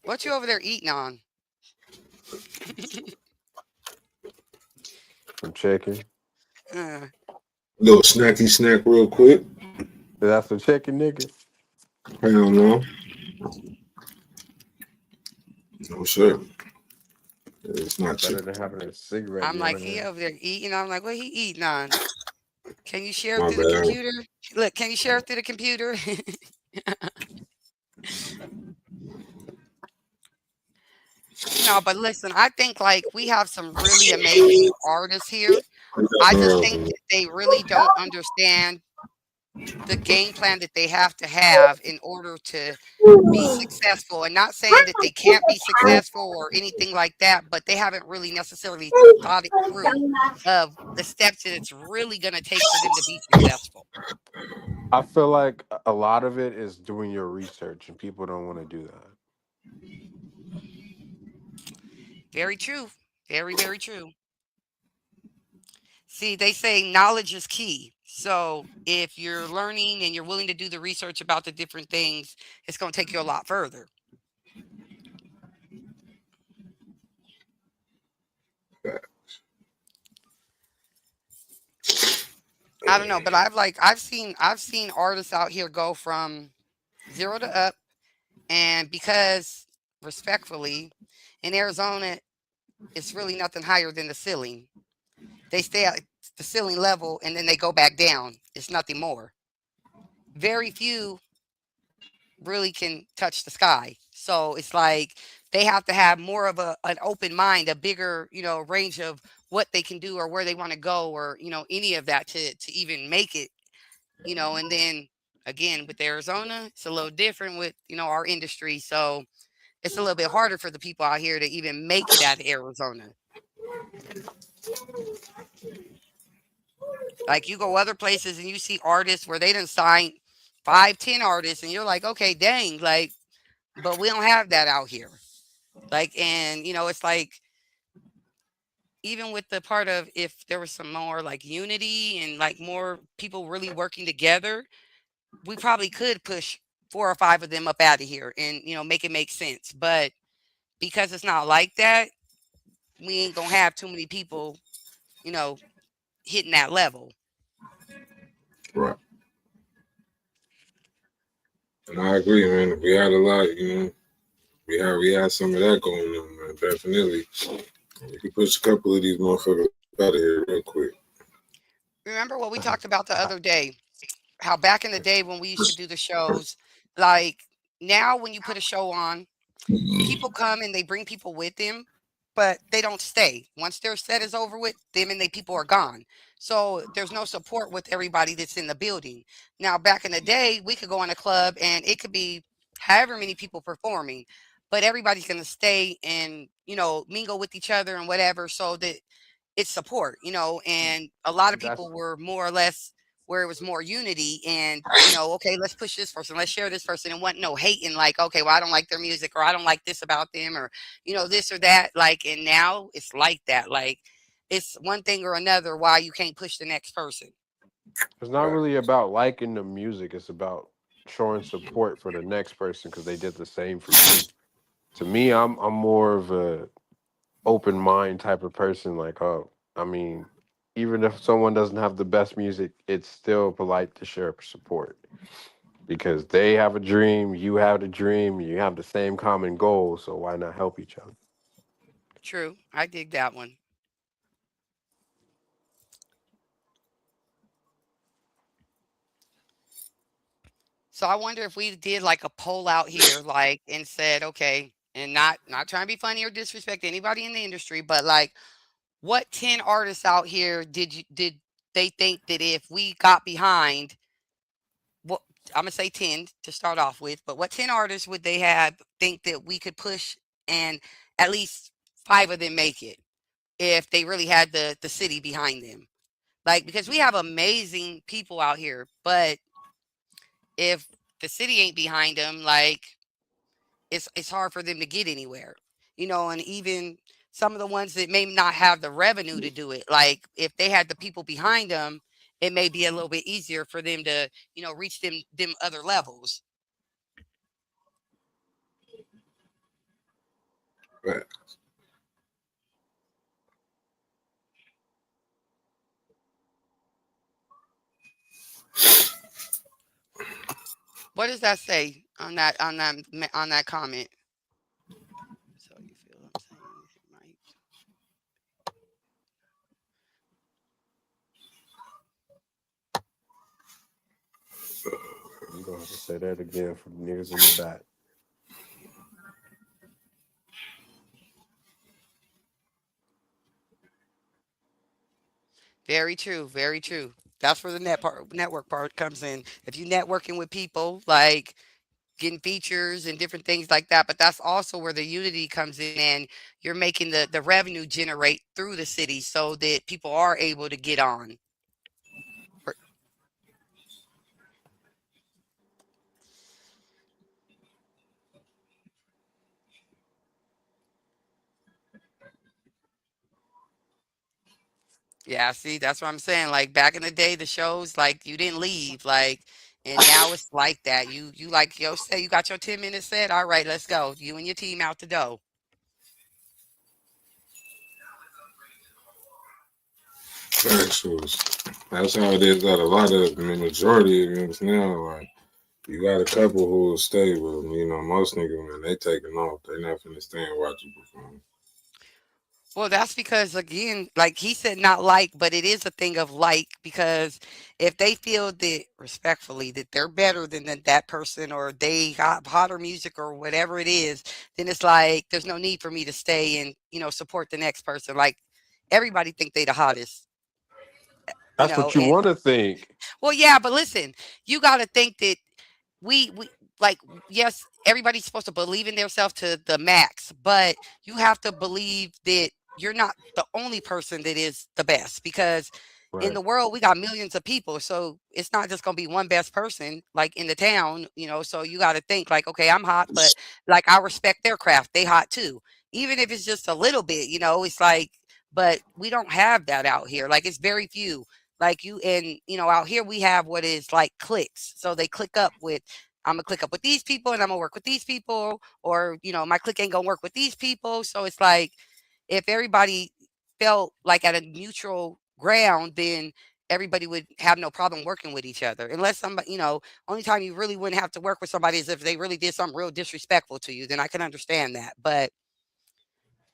What you over there eating on? I'm checking. Little snacky snack real quick. That's some chicken, nigga. Hell no. No, sir. It's not Better chicken. than having a cigarette. I'm like, behind he it. over there eating. I'm like, what he eating on? Can you share My it through the bad. computer? Look, can you share it through the computer? No, but listen, I think like we have some really amazing artists here. I just think that they really don't understand the game plan that they have to have in order to be successful. And not saying that they can't be successful or anything like that, but they haven't really necessarily thought it through of the steps that it's really going to take for them to be successful. I feel like a lot of it is doing your research, and people don't want to do that. Very true. Very, very true. See, they say knowledge is key. So if you're learning and you're willing to do the research about the different things, it's going to take you a lot further. I don't know, but I've seen artists out here go from 0 to up, and because respectfully, in Arizona, it's really nothing higher than the ceiling. They stay at the ceiling level and then they go back down. It's nothing more. Very few really can touch the sky. So it's like they have to have more of an open mind, a bigger, range of what they can do or where they want to go or, any of that to even make it, and then again with Arizona, it's a little different with, our industry. So it's a little bit harder for the people out here to even make it out of Arizona. Like you go other places and you see artists where they done sign 5, 10 artists and you're like, okay, dang, like, but we don't have that out here. Like, and it's like, even with the part of if there was some more like unity and like more people really working together, we probably could push 4 or 5 of them up out of here and, make it make sense. But because it's not like that, we ain't gonna have too many people, hitting that level. Right. And I agree, man. We had a lot, we had some of that going on, man. Definitely. We can push a couple of these motherfuckers out of here real quick. Remember what we talked about the other day? How back in the day when we used to do the shows, like now when you put a show on, people come and they bring people with them. but they don't stay. Once their set is over with, them and they people are gone. So there's no support with everybody that's in the building. Now, back in the day, we could go in a club and it could be however many people performing, but everybody's going to stay and, mingle with each other and whatever, so that it's support, and a lot of That's people were more or less where it was more unity and, okay, let's push this person, let's share this person, and wasn't no hating like, okay, well, I don't like their music, or I don't like this about them, or, this or that. Like, and now it's like that. Like, it's one thing or another why you can't push the next person. it's not really about liking the music. It's about showing support for the next person because they did the same for you. To me, I'm more of a open mind type of person. Like, oh, I mean, even if someone doesn't have the best music, it's still polite to share support because they have a dream, you have the dream, you have the same common goal. So why not help each other? True. I dig that one. So I wonder if we did like a poll out here, like, and said, okay, and not trying to be funny or disrespect anybody in the industry, but like, what 10 artists out here did they think that if we got behind, what I'm gonna say 10 to start off with, but what 10 artists would they have think that we could push and at least 5 of them make it if they really had the city behind them? Like, because we have amazing people out here, but if the city ain't behind them, like, it's hard for them to get anywhere, and even some of the ones that may not have the revenue to do it, like if they had the people behind them, it may be a little bit easier for them to, reach them other levels. Right. What does that say on that comment? So you feel what I'm saying, right? You gonna have to say that again for the niggas in the back. Very true, very true. That's where the network part comes in. If you networking with people, like getting features and different things like that, but that's also where the unity comes in, and you're making the revenue generate through the city so that people are able to get on. Yeah, see, that's what I'm saying. Like back in the day, the shows, like you didn't leave, like, and now it's like that. You like, yo, say you got your 10 minutes set. All right, let's go. You and your team out the door. Factuals. That's how it is at a lot of the majority of events now. Like you got a couple who will stay with them. Most niggas, man, they taking off. They not finna stay and watch you perform. Well, that's because, again, like he said, not like, but it is a thing of like, because if they feel that respectfully that they're better than that person, or they got hotter music or whatever it is, then it's like there's no need for me to stay and, support the next person. Like everybody think they the hottest, That's what you and want to think. well, yeah, but listen, you got to think that we like, yes, everybody's supposed to believe in themselves to the max, but you have to believe that you're not the only person that is the best, because in Right. the world we got millions of people, so it's not just going to be one best person like in the town, so you got to think like, okay, I'm hot, but like I respect their craft, they hot too, even if it's just a little bit, it's like, but we don't have that out here. Like it's very few. Like you, and out here we have what is like clicks. So they click up with, I'm gonna click up with these people and I'm gonna work with these people, or my click ain't gonna work with these people. So it's like if everybody felt like at a neutral ground, then everybody would have no problem working with each other. Unless somebody, only time you really wouldn't have to work with somebody is if they really did something real disrespectful to you. Then I can understand that. But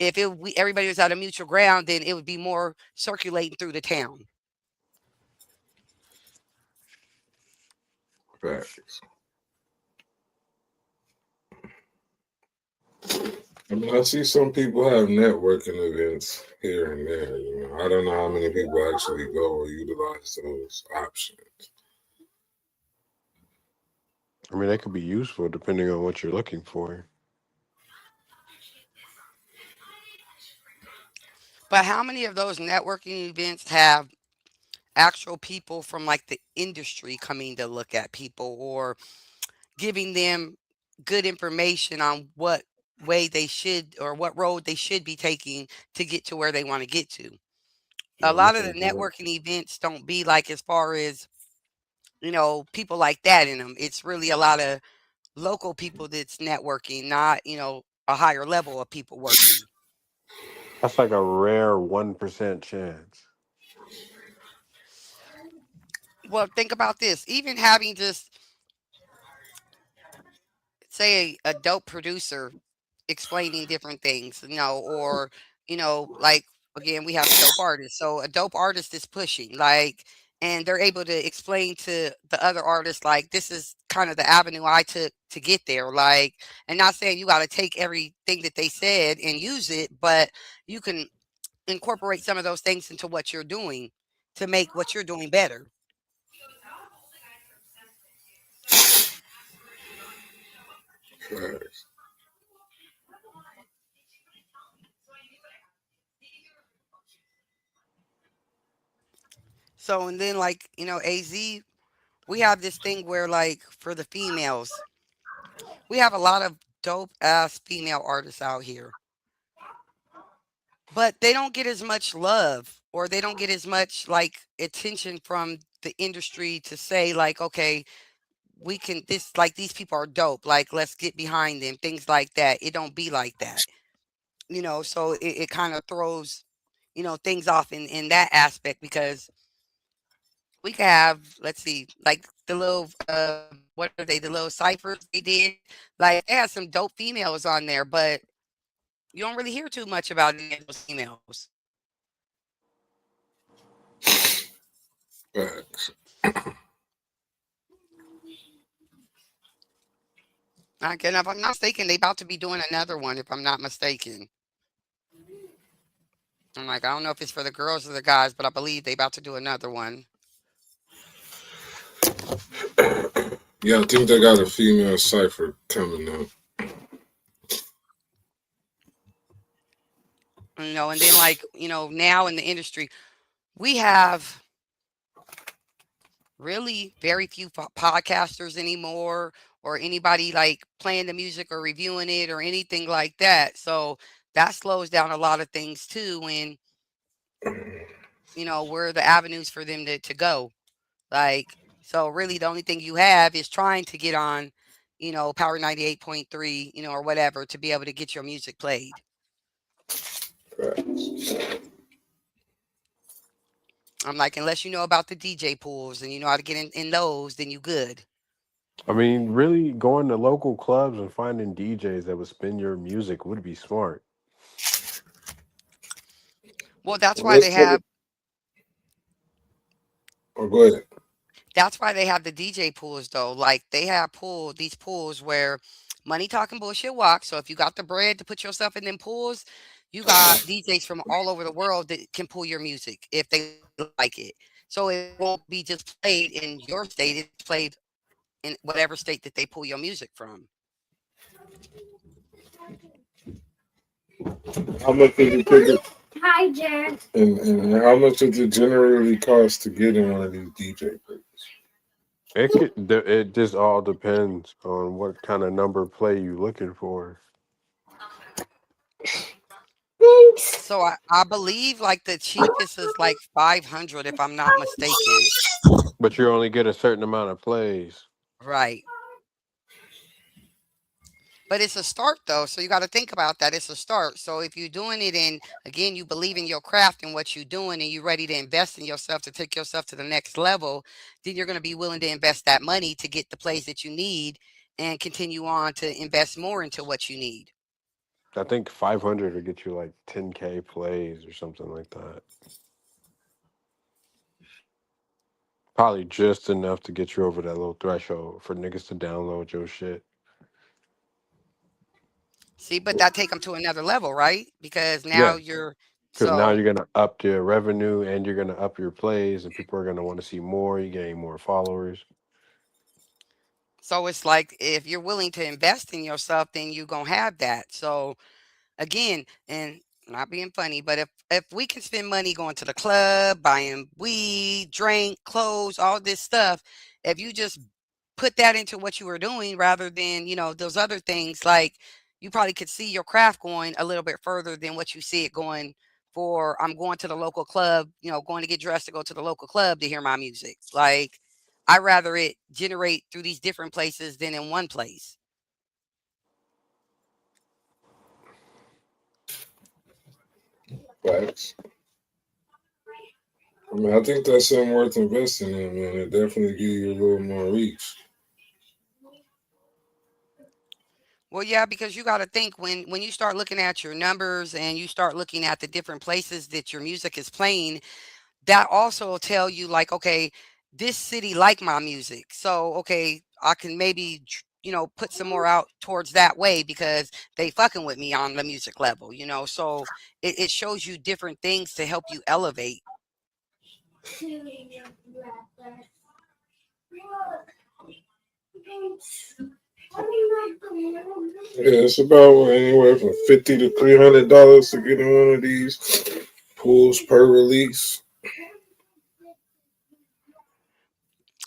if everybody was at a mutual ground, then it would be more circulating through the town. Facts. I mean, I see some people have networking events here and there. You know, I don't know how many people actually go or utilize those options. I mean, they could be useful depending on what you're looking for. But how many of those networking events have actual people from like the industry coming to look at people or giving them good information on what way they should or what road they should be taking to get to where they want to get to? A Yeah, I'm lot of the thinking that. networking events don't be like as far as, people like that in them. It's really a lot of local people that's networking, not, a higher level of people working. That's like a rare 1% chance. Well, think about this. Even having just, say, a dope producer explaining different things, or, like, again, we have dope artists. So a dope artist is pushing, like, and they're able to explain to the other artists, like, this is kind of the avenue I took to get there. Like, and not saying you got to take everything that they said and use it, but you can incorporate some of those things into what you're doing to make what you're doing better. Facts. So, and then, like, AZ, we have this thing where, like, for the females, we have a lot of dope ass female artists out here, but they don't get as much love or they don't get as much like attention from the industry to say, like, okay, we can this like these people are dope, like, let's get behind them, things like that. It don't be like that. So it kind of throws, things off in that aspect, because we could have, let's see, like the little what are they, the little ciphers they did, like they had some dope females on there, but you don't really hear too much about any of those females. Facts. Again, if I'm not mistaken, they about to be doing another one, if I'm not mistaken. I'm like, I don't know if it's for the girls or the guys, but I believe they about to do another one. Yeah, I think they got a female cipher coming up. And then, like, now in the industry, we have really very few podcasters anymore, or anybody like playing the music or reviewing it or anything like that. So that slows down a lot of things too. And, where are the avenues for them to go? Like, so really the only thing you have is trying to get on, Power 98.3, or whatever, to be able to get your music played. Facts. I'm like, unless you know about the DJ pools and you know how to get in those, then you good. I mean, really going to local clubs and finding DJs that would spin your music would be smart. Well, that's Well, why let's they talk. have Oh, go ahead. that's why they have the DJ pools though. Like, they have these pools where money talking bullshit walks. So if you got the bread to put yourself in them pools, you got DJs from all over the world that can pull your music if they like it. So it won't be just played in your state, it's played in whatever state that they pull your music from. How much does it take? Hi, Jared. And how much does it generally cost to get in one of these DJ pools? It just all depends on what kind of number play you looking for. So I believe like the cheapest is like 500 if I'm not mistaken. But you only get a certain amount of plays. Right. But it's a start though, so you got to think about that. It's a start. So if you're doing it and again you believe in your craft and what you're doing and you're ready to invest in yourself to take yourself to the next level, then you're going to be willing to invest that money to get the plays that you need and continue on to invest more into what you need. I think 500 will get you like 10K plays or something like that. Probably just enough to get you over that little threshold for niggas to download your shit. See, but that take them to another level, right? Because now Yeah, you're because now so you're gonna up your revenue and you're gonna up your plays, and people are gonna want to see more. You're getting more followers. so it's like if you're willing to invest in yourself, then you're gonna have that. So again, and not being funny, but if we can spend money going to the club, buying weed, drink, clothes, all this stuff, if you just put that into what you were doing rather than, those other things, like you probably could see your craft going a little bit further than what you see it going for. I'm going to the local club, going to get dressed to go to the local club to hear my music. Like I rather it generate through these different places than in one place. Facts. I mean, I think that's something worth investing in, man. It definitely give you a little more reach. Well, yeah, because you got to think when you start looking at your numbers and you start looking at the different places that your music is playing, that also will tell you like, okay, this city like my music. So, okay, I can maybe put some more out towards that way because they fucking with me on the music level. So it shows you different things to help you elevate. Yeah, it's about anywhere from $50 to $300 to get in one of these pools per release.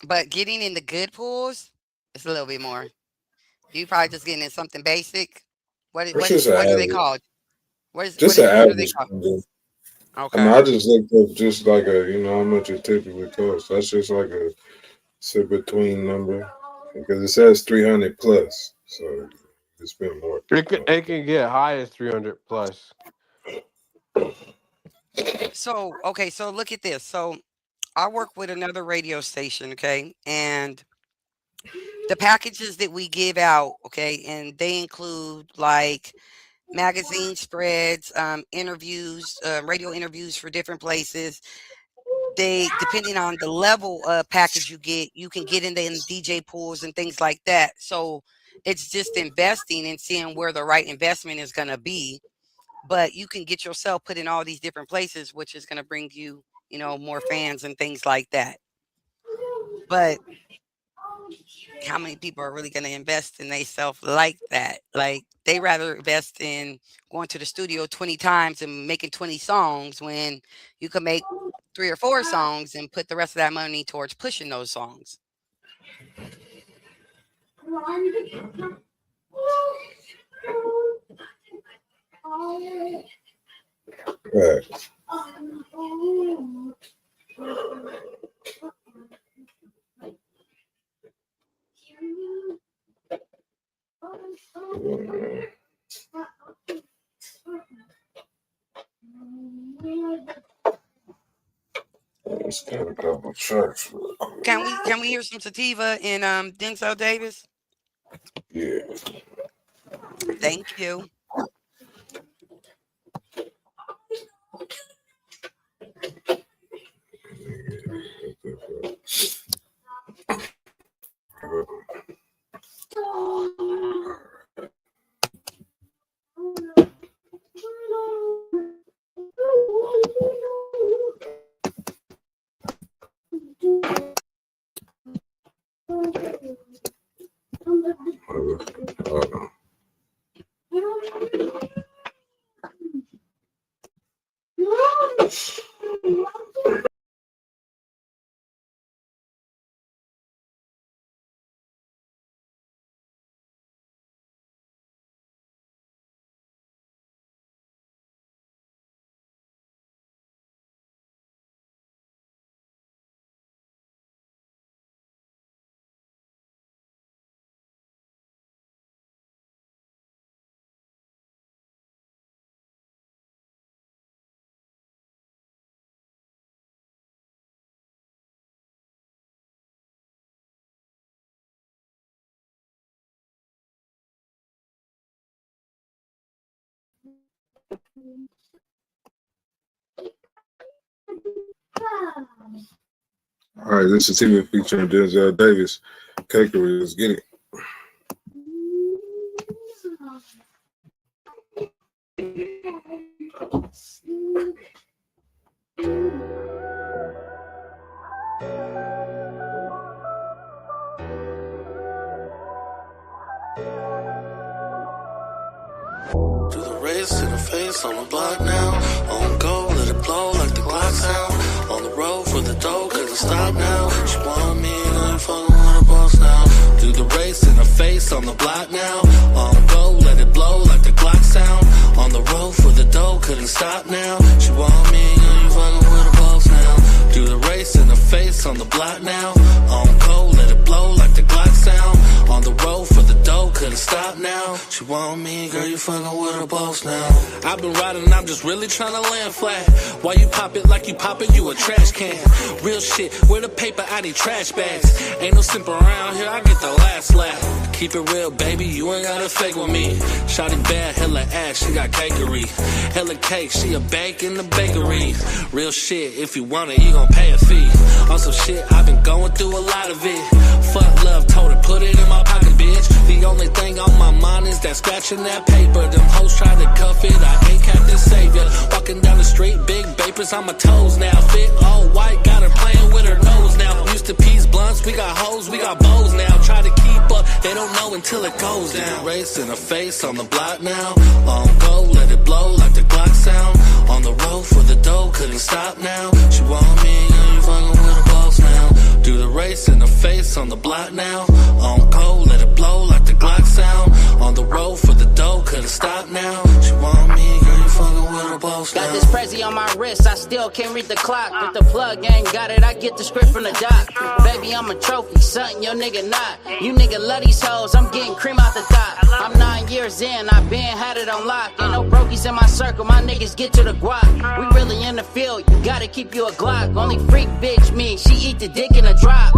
But getting in the good pools, it's a little bit more. You probably just getting in something basic. What i- It's what is just an what are they average, call? What is just what an is what are they average called? one. I mean, Okay. I just looked up just like how much it typically costs. That's just like it's a between number because it says 300 plus, so it's been more. It can get high as 300 plus. So okay, so look at this. So I work with another radio station, okay, and the packages that we give out, okay, and they include like magazine spreads, interviews, radio interviews for different places. They depending on the level of package you get, you can get in DJ pools and things like that. So it's just investing and seeing where the right investment is going to be. But you can get yourself put in all these different places, which is going to bring you, more fans and things like that. But how many people are really going to invest in themselves like that? Like they rather invest in going to the studio 20 times and making 20 songs when you can make 3 or 4 songs and put the rest of that money towards pushing those songs. Right. Let's get a couple tracks real quick. Can we hear some Sativa and Denzel Davis? Yeah. Thank you. All right, this is TV featuring Denzel Davis. Kakery, let's get it. Do the race to the face on the block now. On go, let it blow like the Glock sound. On the road for the dough, cause it stop now. She want me, I ain't fucking with a boss now. Do the race in the face on the block now. On go, let it blow like the Glock sound. On the road for the dough, couldn't stop now. She want me, I ain't fucking with a boss now. Do the race in the face on the block now. On go, let it blow like the Glock sound. On the road for the dough, couldn't stop now. She want me, girl, you fucking with a boss now. I've been riding, I'm just really trying to land flat. Why you pop it like you pop it, you a trash can. Real shit, where the paper, I need trash bags. Ain't no simp around here, I get the last laugh. Keep it real, baby, you ain't gotta fake with me. Shawty bad, hella ass, she got cakery. Hella cake, she a bake in the bakery. Real shit, if you want it, you gon' pay a fee. On some shit, I've been going through a lot of it. Fuck love, told her, put it in my pocket, bitch. The only thing on my mind is that scratching that paper. Them hoes try to cuff it, I ain't Captain Savior. Walking down the street, big vapors on my toes now. Fit all white, got her playing with her nose now. Used to piece blunts, we got hoes, we got bows now. Try to keep up, they don't know until it goes down. Race in the face on the block now. On go, let it blow like the Glock sound. On the road for the dough, couldn't stop now. She want me, and you fucking with a boss now. Do the race in the face on the block now. On go, let it blow like the Glock sound. On the road for the dough, couldn't stop now. She want me, girl, you fucking with a boss now. Got this Prezi on my wrist, I still can't read the clock. If the plug ain't got it, I get the script from the doc. Baby, I'm a trophy, something your nigga not. You nigga love these hoes, I'm getting cream out the top. I'm 9 years in, I been had it on lock. Ain't no brokies in my circle, my niggas get to the guap. We really in the field, you gotta keep you a Glock. Only freak bitch me, she eat the dick in a drop.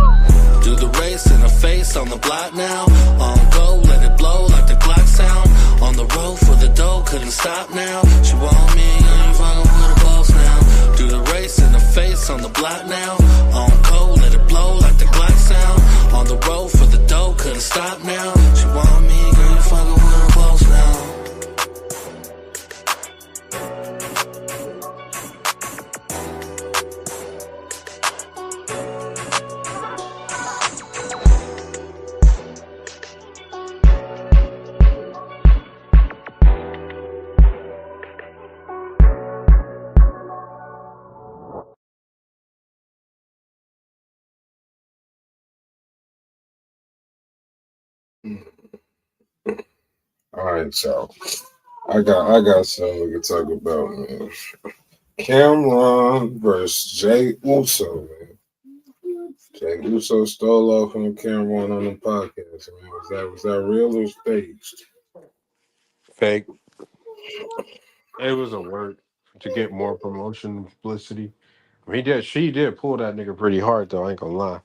Do the race in the face on the block now. On go, let it blow like the Glock sound. On the road for the dough, couldn't stop now. She want me, I ain't fucking with a boss now. Do the race in the face on the block now. On go, let it blow like the Glock sound. On the road for the dough, couldn't stop now. She want me, girl, you fucking with a boss now. All right, so I got something we can talk about, man. Cameron versus Jay Uso, man. Jay Uso stole off on Cameron on the podcast, man. Was that real or staged? Fake. It was a work to get more promotion and publicity. I mean, she did pull that nigga pretty hard, though. I ain't gonna lie.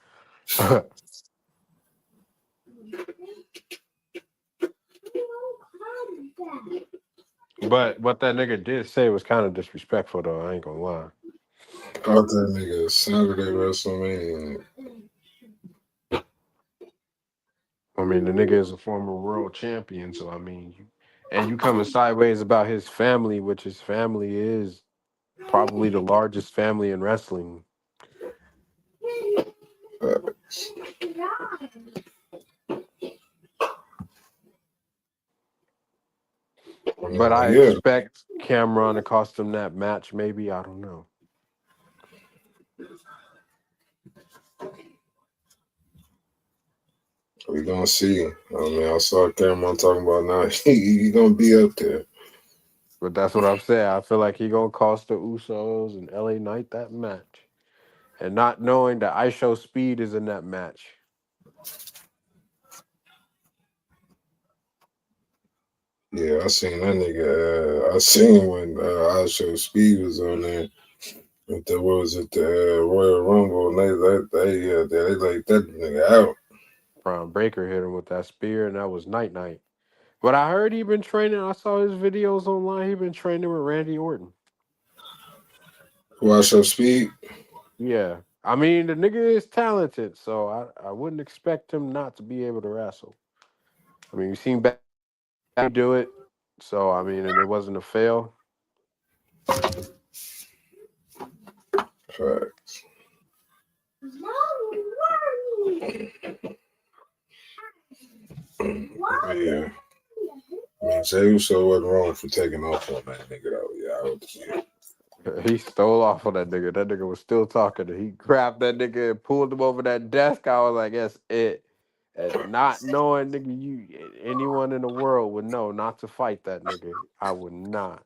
But what that nigga did say was kind of disrespectful, though. I ain't gonna lie. Caught that nigga Saturday WrestleMania. I mean, the nigga is a former world champion, so I mean, you coming sideways about his family, which his family is probably the largest family in wrestling. But I expect Cameron to cost him that match, maybe. I don't know. We're gonna see. I mean, I saw Cameron talking about now he gonna be up there. But that's what I'm saying. I feel like he gonna cost the Usos and LA Knight that match. And not knowing that ISO Speed is in that match. Yeah, I seen that nigga. I seen when ISO Speed was on there. What was it? The Royal Rumble, and they laid that nigga out. Braun Breaker hit him with that spear, and that was Night. But I heard he been training. I saw his videos online. He been training with Randy Orton. ISO Speed? Yeah. I mean, the nigga is talented, so I wouldn't expect him not to be able to wrestle. I mean, you've seen Bad do it. So I mean, and it wasn't a fail. Facts. Yeah. I mean, Jey Uso wasn't wrong for taking off on that nigga though. Yeah, I would say. He stole off on that nigga. That nigga was still talking. He grabbed that nigga and pulled him over that desk. I was like, that's it. And not knowing, nigga, anyone in the world would know not to fight that nigga. I would not.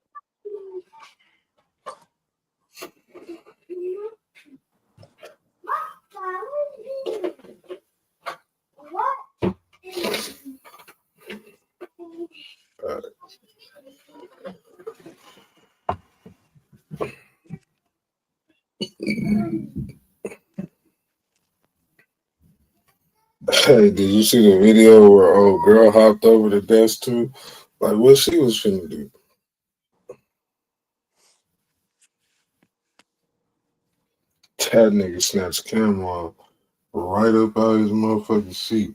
Hey, did you see the video where old girl hopped over the desk too? Like what she was finna do? That nigga snatched camera right up out his motherfucking seat.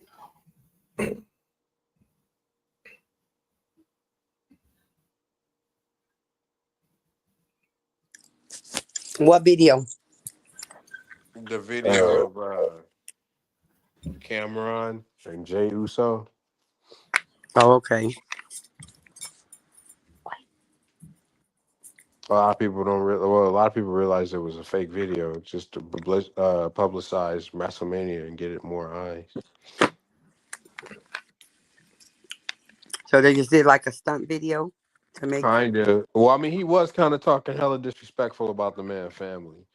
What video? The video of Cameron and Jey Uso. Oh, okay. A lot of people don't. A lot of people realize it was a fake video just to publicize WrestleMania and get it more eyes. So they just did like a stunt video to make. Kind of. Well, I mean, he was kind of talking hella disrespectful about the man family,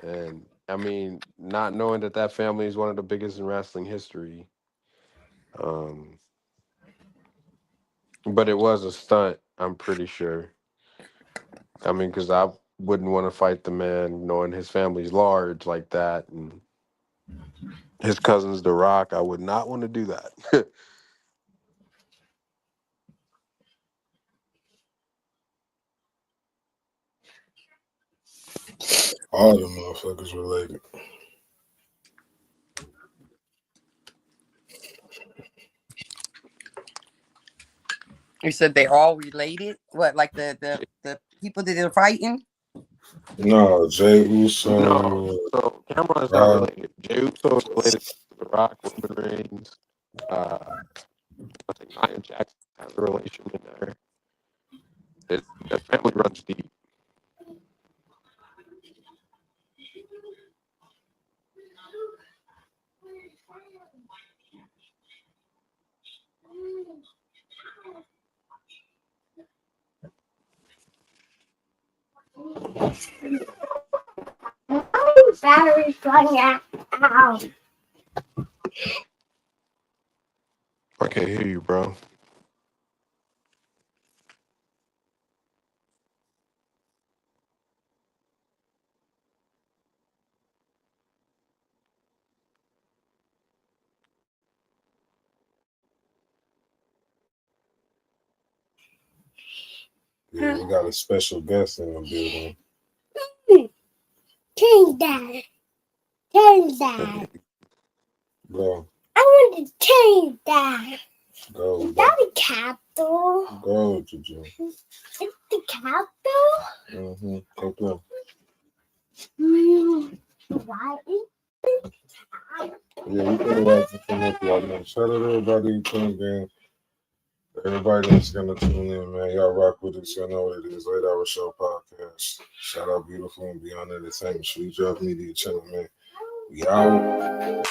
and I mean, not knowing that family is one of the biggest in wrestling history. But it was a stunt. I'm pretty sure. I mean, because I wouldn't want to fight the man knowing his family's large like that, and his cousin's The Rock. I would not want to do that. All the motherfuckers related. You said they're all related? What, like the people that are fighting? No, Jey Uso. No, so Cameron's not related. Jey Uso is related to The Rock, Roman Reigns. I think Nia Jax has a relation in there. The family runs deep. Battery's running out. I can't hear you, bro. Yeah, we got a special guest in the building. Change that. Change that. Go. I want to change that. Go. Is that the capital? Go, Juju. It's the capital? Mm-hmm. Go through. Why? Yeah, we can watch it from up right now. Shout out to everybody who tuned in. Everybody that's gonna tune in, man. Y'all rock with us. Y'all know what it is. 8 Hour Show Podcast. Shout out Beautiful and Beyond Entertainment. Sweet Job Media Channel, man. We out.